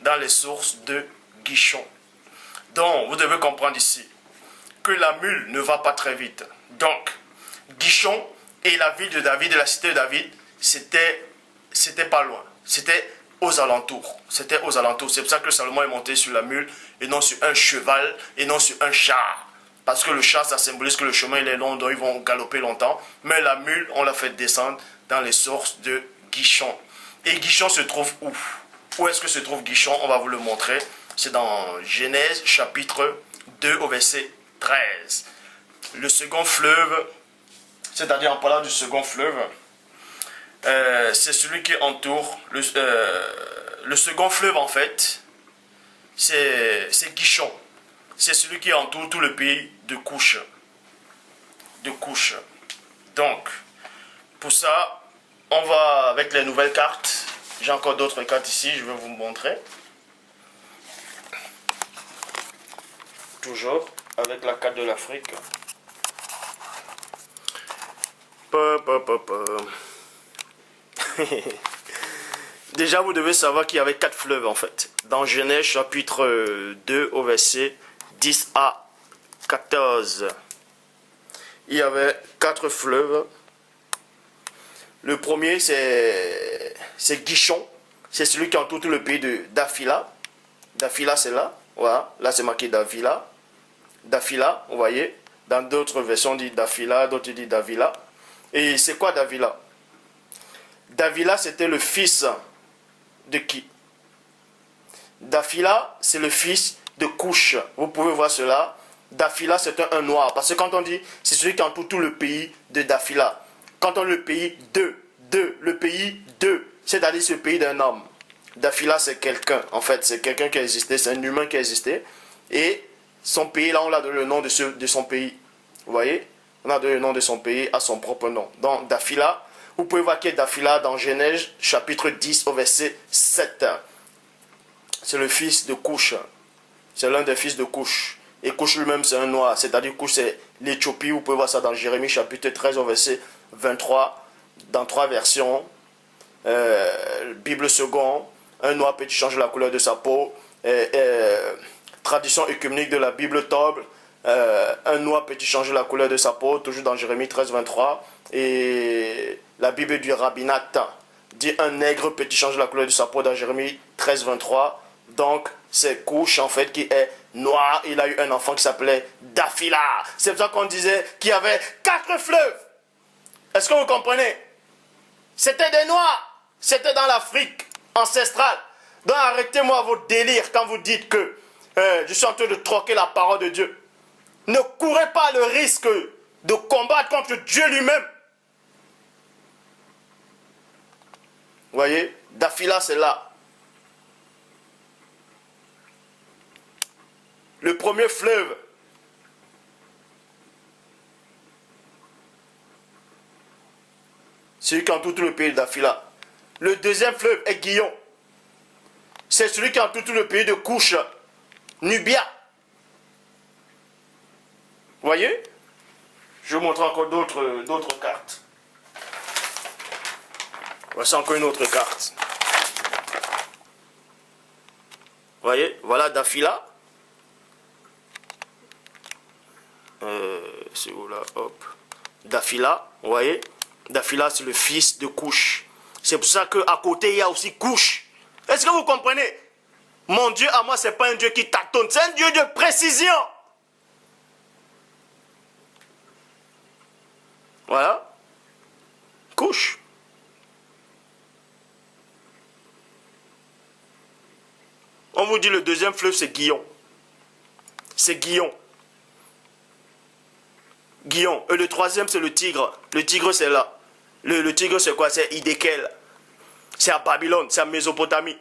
Speaker 1: Dans les sources de Gishon. Donc, vous devez comprendre ici que la mule ne va pas très vite. Donc, Gishon et la ville de David et la cité de David, c'était pas loin. C'était aux alentours. C'était aux alentours. C'est pour ça que Salomon est monté sur la mule et non sur un cheval et non sur un char. Parce que le char, ça symbolise que le chemin il est long, donc ils vont galoper longtemps. Mais la mule, on l'a fait descendre dans les sources de Gishon. Et Gishon se trouve où? Où est-ce que se trouve Gishon? On va vous le montrer. C'est dans Genèse chapitre 2 au verset 13. Le second fleuve, c'est-à-dire en parlant du second fleuve, c'est celui qui entoure le second fleuve en fait, c'est Gishon. C'est celui qui entoure tout le pays de Couche. Donc, pour ça, on va avec les nouvelles cartes. J'ai encore d'autres cartes ici, je vais vous montrer. Toujours avec la carte de l'Afrique. Déjà, vous devez savoir qu'il y avait 4 fleuves en fait. Dans Genèse chapitre 2 au verset 10 à 14. Il y avait 4 fleuves. Le premier, c'est Gishon. C'est celui qui entoure tout le pays d'Afila. D'Afila, c'est là. Voilà. Là, c'est marqué Davila. Dafila, vous voyez. Dans d'autres versions, on dit Dafila, d'autres disent Davila. Et c'est quoi Davila? Davila, c'était le fils de qui? Dafila, c'est le fils de Couche. Vous pouvez voir cela. Dafila, c'est un noir. Parce que quand on dit, c'est celui qui entoure tout le pays de Dafila. Quand on dit le pays le pays de, c'est-à-dire ce pays d'un homme. Dafila, c'est quelqu'un. En fait, c'est quelqu'un qui a existé, c'est un humain qui a existé. Et son pays, là, on l'a donné le nom de son pays. Vous voyez? On a donné le nom de son pays à son propre nom. Donc, Dafila, vous pouvez voir qu'il y a Dafila dans Genèse, chapitre 10, au verset 7. C'est le fils de Couche. C'est l'un des fils de Couche. Et Couche lui-même, c'est un noir. C'est-à-dire Couche, c'est l'Éthiopie. Vous pouvez voir ça dans Jérémie, chapitre 13, au verset 23. Dans 3 versions. Bible second. Un noir peut changer la couleur de sa peau. Tradition œcuménique de la Bible Toble. Un noir peut changer la couleur de sa peau. Toujours dans Jérémie 13, 23. Et la Bible du rabbinat dit un nègre peut changer la couleur de sa peau dans Jérémie 13, 23. Donc, c'est Couche en fait qui est noir. Il a eu un enfant qui s'appelait Dafila. C'est pour ça qu'on disait qu'il y avait 4 fleuves. Est-ce que vous comprenez? C'était des noirs. C'était dans l'Afrique ancestrale. Donc arrêtez-moi vos délires quand vous dites que je suis en train de troquer la parole de Dieu. Ne courez pas le risque de combattre contre Dieu lui-même. Vous voyez, Dafila c'est là. Le premier fleuve. Celui qui entoure tout le pays de Dafila. Le deuxième fleuve est Guillon. C'est celui qui entoure tout le pays de Couche, Nubia. Vous voyez? Je vous montre encore d'autres cartes. Voici encore une autre carte. Vous voyez? Voilà Dafila. C'est où là? Hop. Dafila. Vous voyez? Dafila, c'est le fils de Couche. C'est pour ça qu'à côté, il y a aussi Couche. Est-ce que vous comprenez? Mon Dieu à moi, ce n'est pas un Dieu qui tâtonne. C'est un Dieu de précision. Voilà. Couche. On vous dit le deuxième fleuve, c'est Guillon. C'est Guillon. Guillon. Et le troisième, c'est le Tigre. Le Tigre, c'est là. Le Tigre, c'est quoi? C'est Idékel. C'est à Babylone, c'est à Mésopotamie.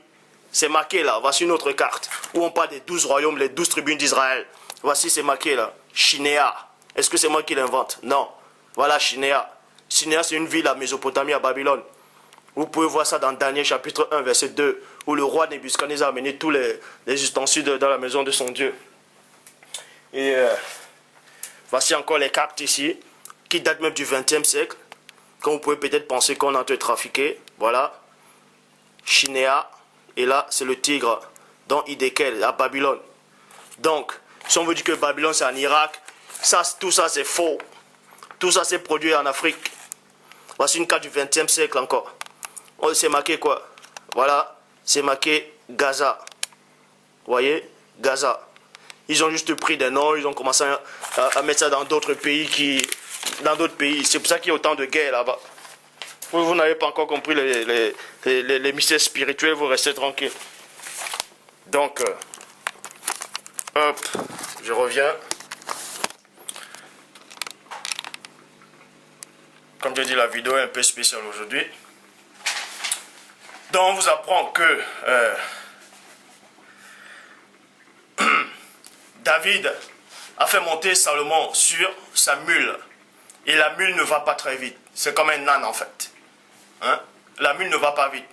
Speaker 1: C'est marqué là. Voici une autre carte où on parle des 12 royaumes, les 12 tribus d'Israël. Voici, c'est marqué là. Shinéa. Est-ce que c'est moi qui l'invente? Non. Voilà Shinéa. Shinéa, c'est une ville à Mésopotamie, à Babylone. Vous pouvez voir ça dans Daniel chapitre 1, verset 2, où le roi Nebuchadnezzar a amené tous les ustensiles dans la maison de son Dieu. Et voici encore les cartes ici, qui datent même du 20e siècle, quand vous pouvez peut-être penser qu'on est en train de trafiquer. Voilà. Shinéa. Et là, c'est le Tigre, dans Idékel, à Babylone. Donc, si on veut dire que Babylone, c'est en Irak, ça, tout ça, c'est faux. Tout ça, c'est produit en Afrique. Voici une carte du 20e siècle encore. Oh, c'est marqué quoi? Voilà, c'est marqué Gaza. Vous voyez? Gaza. Ils ont juste pris des noms, ils ont commencé à mettre ça dans d'autres pays dans d'autres pays. C'est pour ça qu'il y a autant de guerres là-bas. Vous n'avez pas encore compris les mystères spirituels, vous restez tranquille. Donc, hop, je reviens. Comme je dis, la vidéo est un peu spéciale aujourd'hui. Donc, on vous apprend que David a fait monter Salomon sur sa mule. Et la mule ne va pas très vite. C'est comme un âne en fait. Hein? La mule ne va pas vite.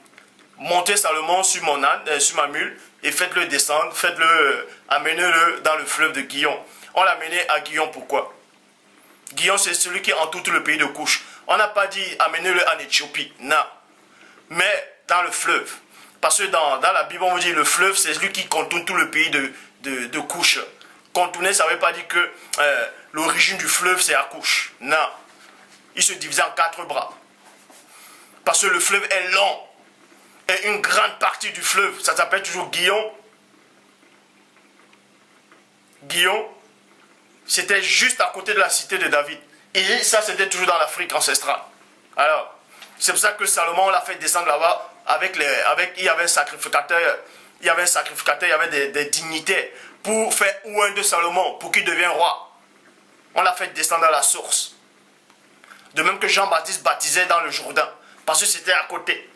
Speaker 1: Montez Salomon sur mon âne, sur ma mule, et faites-le descendre, amenez-le dans le fleuve de Guillon. On l'a amené à Guillon, pourquoi? Guillon, c'est celui qui entoure tout le pays de Couche. On n'a pas dit amenez-le en Éthiopie, non. Mais dans le fleuve. Parce que dans la Bible, on vous dit le fleuve, c'est celui qui contourne tout le pays de Couche. Contourner, ça ne veut pas dire que l'origine du fleuve, c'est à Couche. Non. Il se divise en 4 bras. Parce que le fleuve est long. Et une grande partie du fleuve, ça s'appelle toujours Guillon. Guillon, c'était juste à côté de la cité de David. Et ça, c'était toujours dans l'Afrique ancestrale. Alors, c'est pour ça que Salomon l'a fait descendre là-bas il y avait un sacrificateur. Il y avait des dignitaires pour faire ouin de Salomon, pour qu'il devienne roi. On l'a fait descendre à la source. De même que Jean-Baptiste baptisait dans le Jourdain. Parce que c'était à côté.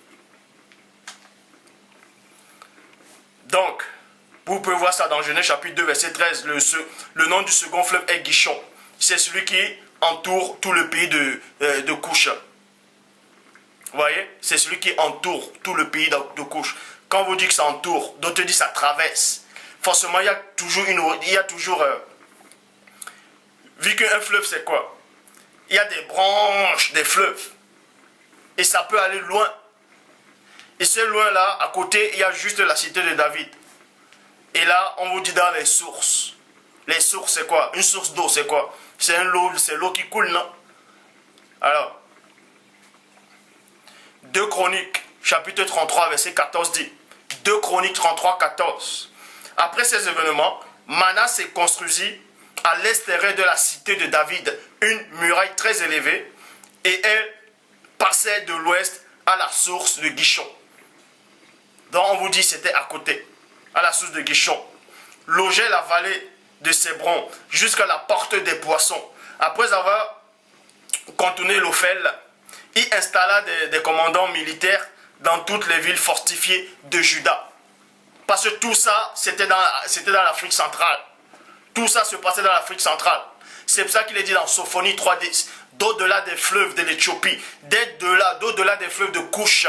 Speaker 1: Donc, vous pouvez voir ça dans Genèse chapitre 2, verset 13. Le nom du second fleuve est Guichon. C'est celui qui entoure tout le pays de Couche. Vous voyez? C'est celui qui entoure tout le pays de Couche. Quand vous dites que ça entoure, d'autres disent que ça traverse. Forcément, il y a toujours vu qu'un fleuve, c'est quoi? Il y a des branches des fleuves. Et ça peut aller loin. Et ce loin-là, à côté, il y a juste la cité de David. Et là, on vous dit dans les sources. Les sources, c'est quoi? Une source d'eau, c'est quoi? C'est l'eau qui coule, non? Alors, 2 Chroniques, chapitre 33, verset 14 dit. 2 Chroniques 33, 14. Après ces événements, Manassé construisit à l'extérieur de la cité de David une muraille très élevée et elle passait de l'ouest à la source de Guichon. Donc on vous dit c'était à côté, à la source de Guichon. Logeait la vallée de Cébron jusqu'à la porte des poissons. Après avoir contourné l'Ophel, il installa des commandants militaires dans toutes les villes fortifiées de Juda. Parce que tout ça, c'était dans l'Afrique centrale. Tout ça se passait dans l'Afrique centrale. C'est pour ça qu'il est dit dans Sophonie 3.10, d'au-delà des fleuves de l'Éthiopie, d'au-delà des fleuves de Couche.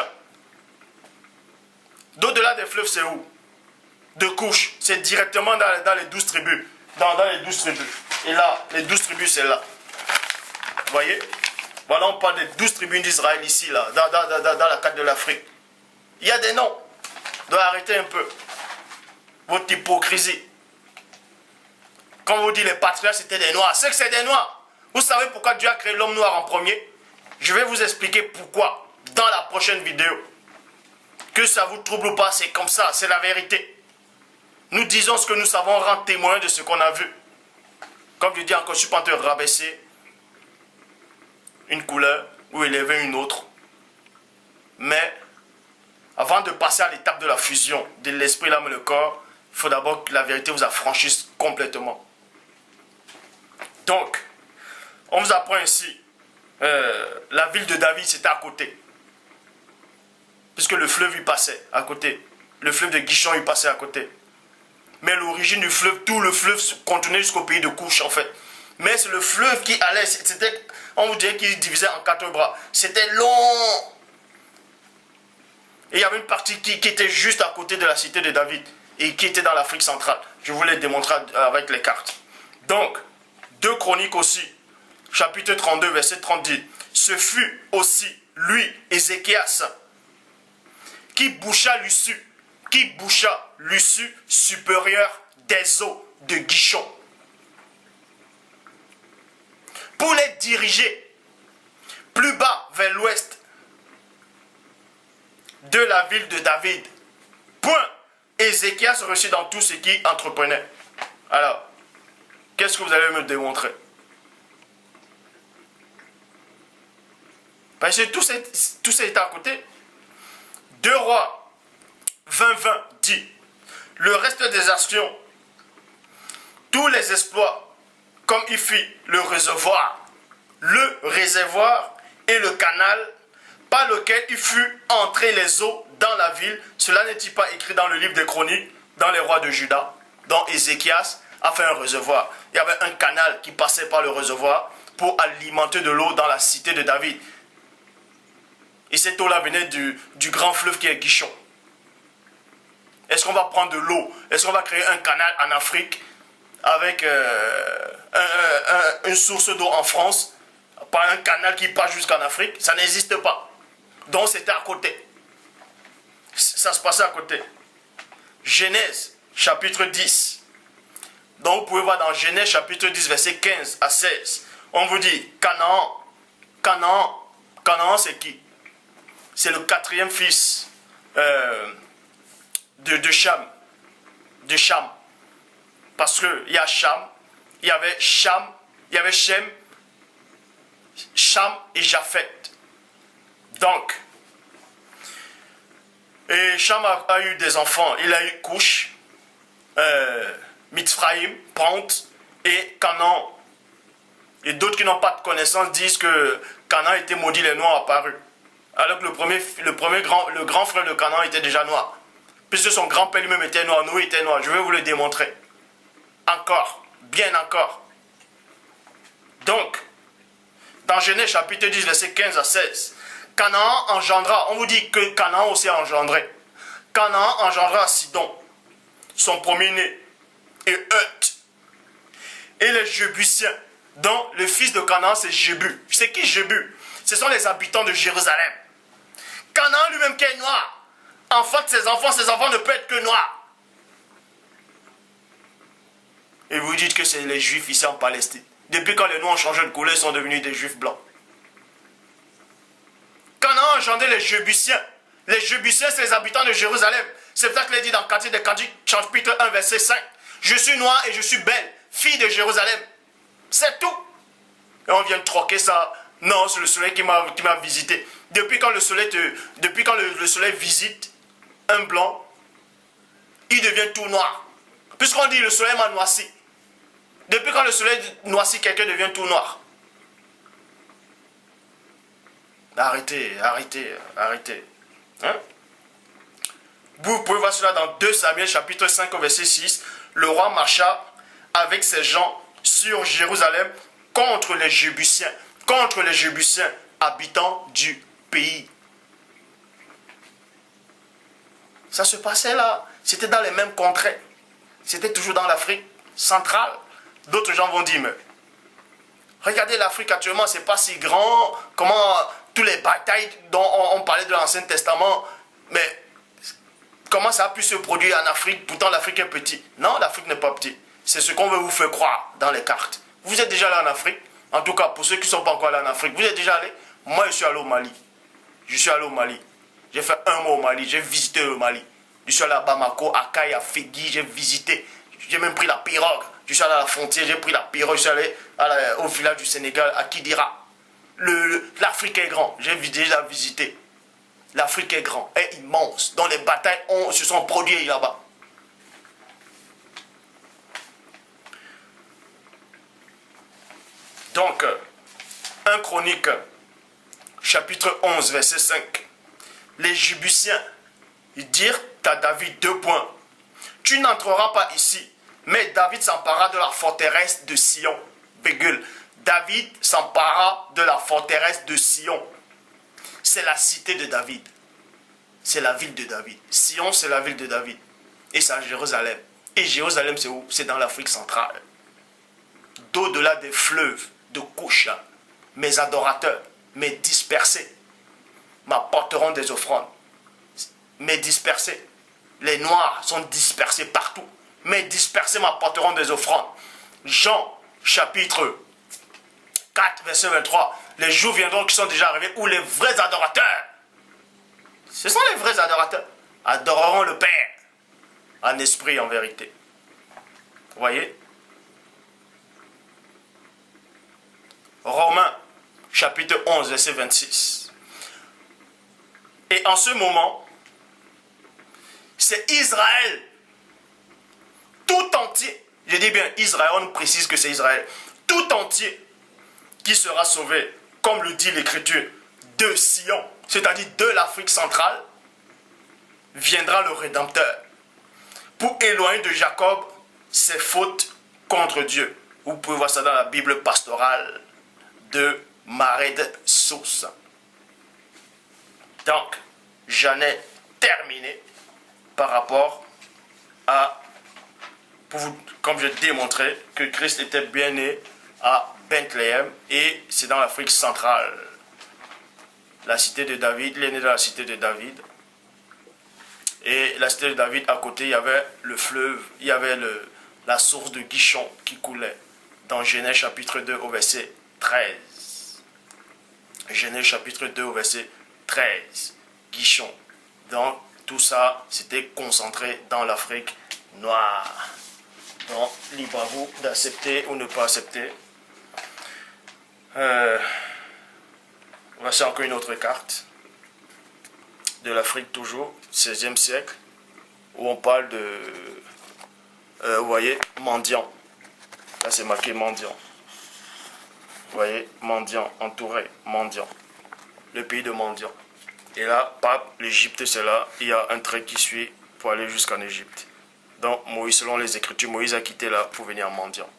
Speaker 1: D'au-delà des fleuves, c'est où? De Couche. C'est directement dans les 12 tribus. Dans les 12 tribus. Et là, les 12 tribus, c'est là. Vous voyez? Voilà, on parle des 12 tribus d'Israël ici, là, dans la carte de l'Afrique. Il y a des noms. On doit arrêter un peu votre hypocrisie. Quand on vous dit les patriarches c'était des noirs, c'est que c'est des noirs. Vous savez pourquoi Dieu a créé l'homme noir en premier? Je vais vous expliquer pourquoi dans la prochaine vidéo. Que ça vous trouble ou pas, c'est comme ça, c'est la vérité. Nous disons ce que nous savons, rendre témoin de ce qu'on a vu. Comme je dis encore, je ne suis pas en train de rabaisser une couleur ou élever une autre. Mais avant de passer à l'étape de la fusion de l'esprit, l'âme et le corps, il faut d'abord que la vérité vous affranchisse complètement. Donc, on vous apprend ici, la ville de David, c'était à côté. Puisque le fleuve y passait à côté. Le fleuve de Guichon y passait à côté. Mais l'origine du fleuve, tout le fleuve contenait jusqu'au pays de Couche en fait. Mais c'est le fleuve qui allait, on vous dirait qu'il divisait en 4 bras. C'était long. Et il y avait une partie qui était juste à côté de la cité de David et qui était dans l'Afrique centrale. Je vous l'ai démontré avec les cartes. Donc, 2 Chroniques aussi, chapitre 32, verset 30 dit, ce fut aussi lui, Ézéchias, qui boucha l'issue supérieure des eaux de Guichon pour les diriger plus bas vers l'ouest de la ville de David. Point. Ézéchias reçut dans tout ce qu'il entreprenait. Alors, qu'est-ce que vous allez me démontrer? Parce que tout ça est à côté. 2 Rois 20-20 dit, le reste des actions, tous les exploits, comme il fit le réservoir et le canal, par lequel il fut entré les eaux dans la ville, cela n'est-il pas écrit dans le livre des Chroniques, dans les rois de Juda, dont Ézéchias a fait un réservoir. Il y avait un canal qui passait par le réservoir pour alimenter de l'eau dans la cité de David. Et cette eau-là venait du grand fleuve qui est Guichon. Est-ce qu'on va prendre de l'eau? Est-ce qu'on va créer un canal en Afrique avec une source d'eau en France, pas un canal qui passe jusqu'en Afrique? Ça n'existe pas. Donc c'était à côté. Ça se passait à côté. Genèse, chapitre 10. Donc vous pouvez voir dans Genèse, chapitre 10, verset 15 à 16. On vous dit, Canaan, c'est qui? C'est le 4e fils de Cham. De Cham. Parce qu'il y a Cham, il y avait Cham, il y avait Shem, Cham et Japheth. Donc, et Cham a eu des enfants. Il a eu Couche, Mitzraïm, Pante et Canaan. Et d'autres qui n'ont pas de connaissance disent que Canaan était maudit, les Noirs apparus. Alors que le grand frère de Canaan était déjà noir. Puisque son grand-père lui-même était noir, Noé était noir. Je vais vous le démontrer. Encore, bien encore. Donc, dans Genèse chapitre 10, verset 15 à 16, Canaan engendra, on vous dit que Canaan aussi a engendré. Canaan engendra Sidon, son premier-né, et Heut, et les Jébusiens, dont le fils de Canaan c'est Jébu. C'est qui Jébu? Ce sont les habitants de Jérusalem. Canaan lui-même qui est noir, enfante ses enfants ne peuvent être que noirs. Et vous dites que c'est les Juifs ici en Palestine. Depuis quand les Noirs ont changé de couleur, ils sont devenus des Juifs blancs. Canaan a engendré les Jébusiens. Les Jébusiens, c'est les habitants de Jérusalem. C'est pour ça qu'il est dit dans Cantique des Cantiques, chapitre 1, verset 5. Je suis noire et je suis belle, fille de Jérusalem. C'est tout. Et on vient de troquer ça. Non, c'est le soleil qui m'a visité. Depuis quand le soleil visite, un blanc, il devient tout noir. Puisqu'on dit le soleil m'a noirci. Depuis quand le soleil noircit, quelqu'un devient tout noir? Arrêtez, arrêtez, arrêtez. Hein? Vous pouvez voir cela dans 2 Samuel chapitre 5 verset 6. Le roi marcha avec ses gens sur Jérusalem contre les Jébusiens habitants du pays. Ça se passait là, c'était dans les mêmes contrées. C'était toujours dans l'Afrique centrale. D'autres gens vont dire, mais regardez l'Afrique actuellement, c'est pas si grand. Comment tous les batailles dont on parlait de l'Ancien Testament, mais comment ça a pu se produire en Afrique? Pourtant l'Afrique est petite. Non, l'Afrique n'est pas petite. C'est ce qu'on veut vous faire croire dans les cartes. Vous êtes déjà allé en Afrique? En tout cas, pour ceux qui ne sont pas encore allés en Afrique, vous êtes déjà allé? Moi, je suis allé au Mali. Je suis allé au Mali. J'ai fait un mois au Mali. J'ai visité le Mali. Je suis allé à Bamako, à Kay, à Fegui. J'ai visité. J'ai même pris la pirogue. Je suis allé à la frontière. J'ai pris la pirogue. Je suis allé au village du Sénégal, à Kidira. L'Afrique est grande. J'ai déjà visité. L'Afrique est grande, est immense. Dont les batailles se sont produites là-bas. Donc, 1 Chronique, chapitre 11, verset 5. Les Jébusiens dirent à David 2 points. Tu n'entreras pas ici, mais David s'empara de la forteresse de Sion. Virgule. David s'empara de la forteresse de Sion. C'est la cité de David. C'est la ville de David. Sion, c'est la ville de David. Et c'est à Jérusalem. Et Jérusalem, c'est où? C'est dans l'Afrique centrale. D'au-delà des fleuves de Couche, mes adorateurs, mes dispersés, m'apporteront des offrandes. Mes dispersés, les Noirs sont dispersés partout. Mes dispersés m'apporteront des offrandes. Jean, chapitre 4, verset 23. Les jours viendront qui sont déjà arrivés où les vrais adorateurs, ce sont les vrais adorateurs, adoreront le Père en esprit et en vérité. Vous voyez? Romains, chapitre 11, verset 26. Et en ce moment, c'est Israël tout entier, je dis bien Israël, on précise que c'est Israël, tout entier qui sera sauvé, comme le dit l'Écriture, de Sion, c'est-à-dire de l'Afrique centrale, viendra le Rédempteur pour éloigner de Jacob ses fautes contre Dieu. Vous pouvez voir ça dans la Bible pastorale de Mared Source. Donc, j'en ai terminé par rapport à, comme je démontrais, que Christ était bien né à Bethléem et c'est dans l'Afrique centrale. La cité de David, il est né dans la cité de David. Et la cité de David, à côté, il y avait le fleuve, il y avait la source de Guichon qui coulait. Dans Genèse chapitre 2 au verset 13. Genèse chapitre 2 au verset 13. Guichon. Donc, tout ça, c'était concentré dans l'Afrique noire. Donc, libre à vous d'accepter ou ne pas accepter. Voici encore une autre carte de l'Afrique toujours, 16e siècle, où on parle de, vous voyez, mendiant. Là, c'est marqué mendiant. Vous voyez, mendiant, entouré, mendiant. Le pays de mendiant. Et là, pape, l'Égypte, c'est là. Il y a un trait qui suit pour aller jusqu'en Égypte. Donc, Moïse, selon les Écritures, Moïse a quitté là pour venir mendiant.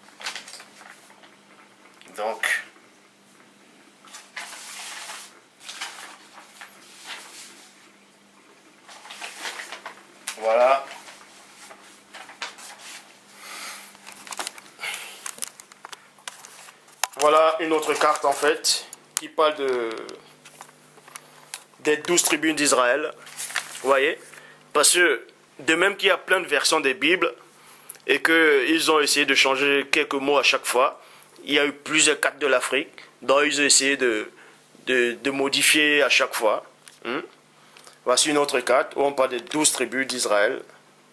Speaker 1: Donc, voilà. Voilà une autre carte en fait qui parle des 12 tribus d'Israël. Vous voyez? Parce que de même qu'il y a plein de versions des Bibles et qu'ils ont essayé de changer quelques mots à chaque fois, il y a eu plusieurs cartes de l'Afrique dont ils ont essayé de modifier à chaque fois. Voici une autre carte où on parle des 12 tribus d'Israël.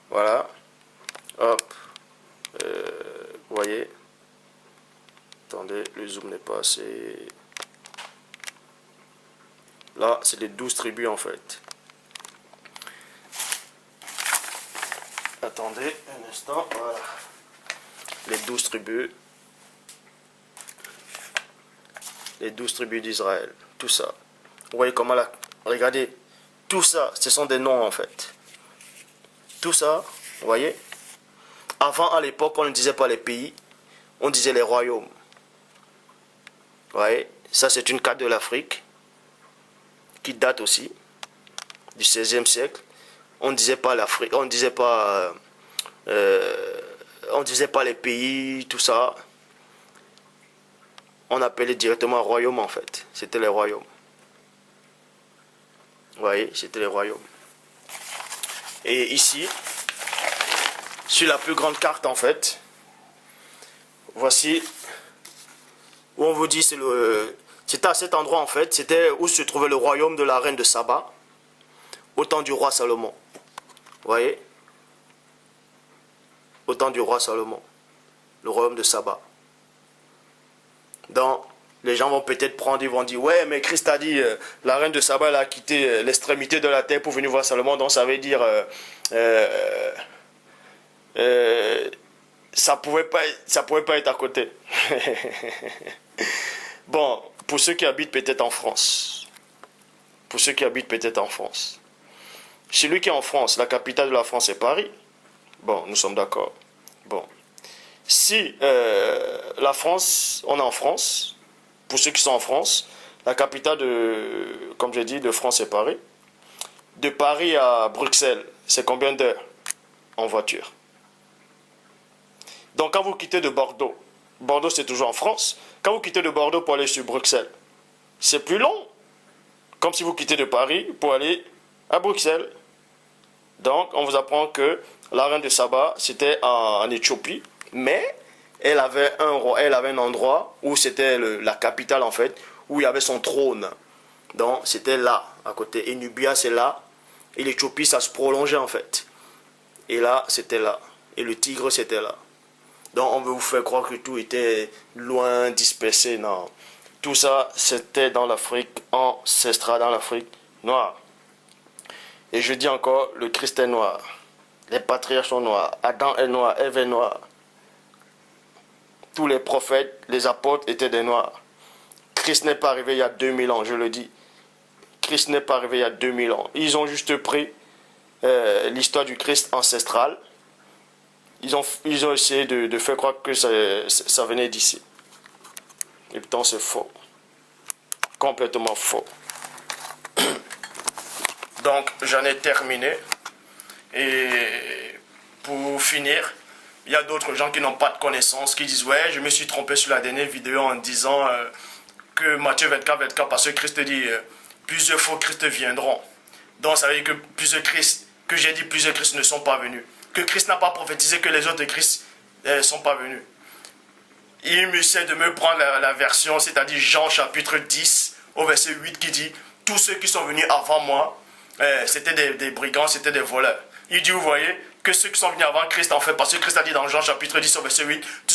Speaker 1: Voilà. Hop. Vous voyez? Attendez, le zoom n'est pas assez... Là, c'est les 12 tribus en fait. Attendez un instant. Voilà. Les 12 tribus. Les 12 tribus d'Israël. Tout ça. Vous voyez comment là. Regardez. Tout ça, ce sont des noms en fait. Tout ça, vous voyez. Avant, à l'époque, on ne disait pas les pays. On disait les royaumes. Vous voyez. Ça, c'est une carte de l'Afrique. Qui date aussi. Du 16e siècle. On ne disait pas l'Afrique. On ne disait pas... on disait pas les pays, tout ça. On appelait directement royaume en fait. C'était les royaumes. Vous voyez, c'était les royaumes. Et ici, sur la plus grande carte en fait, voici où on vous dit, c'était à cet endroit en fait, c'était où se trouvait le royaume de la reine de Saba, au temps du roi Salomon. Vous voyez? Au temps du roi Salomon, le royaume de Saba. Donc, les gens vont peut-être prendre, ils vont dire, ouais, mais Christ a dit, la reine de Saba elle a quitté l'extrémité de la terre pour venir voir Salomon, donc ça veut dire, ça pouvait pas être à côté. Bon, pour ceux qui habitent peut-être en France, celui qui est en France, la capitale de la France est Paris. Bon, nous sommes d'accord. Bon. Si la France, on est en France, pour ceux qui sont en France, la capitale de, comme j'ai dit, de France est Paris. De Paris à Bruxelles, c'est combien d'heures en voiture? Donc quand vous quittez de Bordeaux, Bordeaux c'est toujours en France, quand vous quittez de Bordeaux pour aller sur Bruxelles, c'est plus long. Comme si vous quittez de Paris pour aller à Bruxelles. Donc on vous apprend que la reine de Saba, c'était en Éthiopie, mais elle avait un endroit où c'était la capitale en fait, où il y avait son trône. Donc c'était là, à côté. Et Nubia c'est là, et l'Éthiopie ça se prolongeait en fait. Et là, c'était là. Et le Tigre c'était là. Donc on veut vous faire croire que tout était loin, dispersé, non. Tout ça, c'était dans l'Afrique ancestrale, dans l'Afrique noire. Et je dis encore, le Christ est noir. Les patriarches sont noirs. Adam est noir, Ève est noire. Tous les prophètes, les apôtres étaient des noirs. Christ n'est pas arrivé il y a 2000 ans, je le dis. Christ n'est pas arrivé il y a 2000 ans. Ils ont juste pris l'histoire du Christ ancestral. Ils ont essayé de faire croire que ça venait d'ici. Et pourtant c'est faux. Complètement faux. Donc j'en ai terminé. Et pour finir, il y a d'autres gens qui n'ont pas de connaissances, qui disent ouais, je me suis trompé sur la dernière vidéo en disant que Matthieu 24, parce que Christ dit plusieurs faux Christ viendront. Donc ça veut dire que plusieurs Christ ne sont pas venus. Que Christ n'a pas prophétisé que les autres Christ ne sont pas venus. Il me sait de me prendre la version, c'est-à-dire Jean chapitre 10 au verset 8 qui dit tous ceux qui sont venus avant moi, c'était des brigands, c'était des voleurs. Il dit, vous voyez, que ceux qui sont venus avant Christ, en fait, parce que Christ a dit dans Jean chapitre 10 au verset 8, tous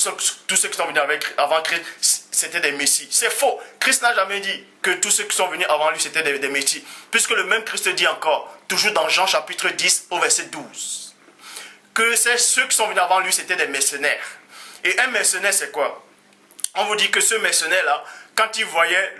Speaker 1: ceux qui sont venus avant Christ, c'était des messies. C'est faux. Christ n'a jamais dit que tous ceux qui sont venus avant lui, c'était des messies. Puisque le même Christ dit encore, toujours dans Jean chapitre 10 au verset 12, que c'est ceux qui sont venus avant lui, c'était des mercenaires. Et un mercenaire, c'est quoi? On vous dit que ce mercenaire-là, quand il voyait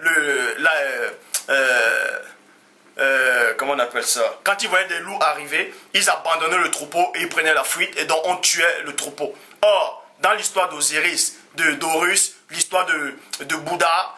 Speaker 1: comment on appelle ça? Quand ils voyaient des loups arriver, ils abandonnaient le troupeau et ils prenaient la fuite et donc on tuait le troupeau. Or, dans l'histoire d'Osiris, d'Horus, l'histoire de Bouddha,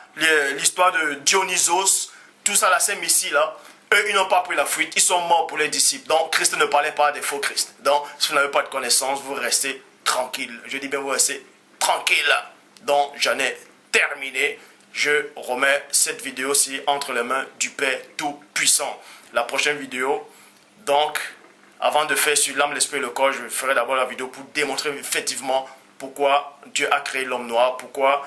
Speaker 1: l'histoire de Dionysos, tout ça là, ces messies-là, eux, ils n'ont pas pris la fuite, ils sont morts pour les disciples. Donc, Christ ne parlait pas des faux Christ. Donc, si vous n'avez pas de connaissance, vous restez tranquille. Je dis bien, vous restez tranquille. Donc, j'en ai terminé. Je remets cette vidéo-ci entre les mains du Père Tout-Puissant. La prochaine vidéo, donc, avant de faire sur l'âme, l'esprit et le corps, je ferai d'abord la vidéo pour démontrer effectivement pourquoi Dieu a créé l'homme noir, pourquoi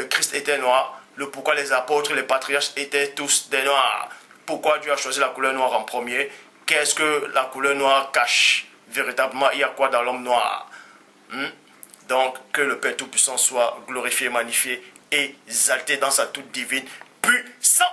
Speaker 1: Christ était noir, pourquoi les apôtres, les patriarches étaient tous des noirs, pourquoi Dieu a choisi la couleur noire en premier, qu'est-ce que la couleur noire cache véritablement, il y a quoi dans l'homme noir. Donc, que le Père Tout-Puissant soit glorifié, magnifié, exalté dans sa toute divine puissance.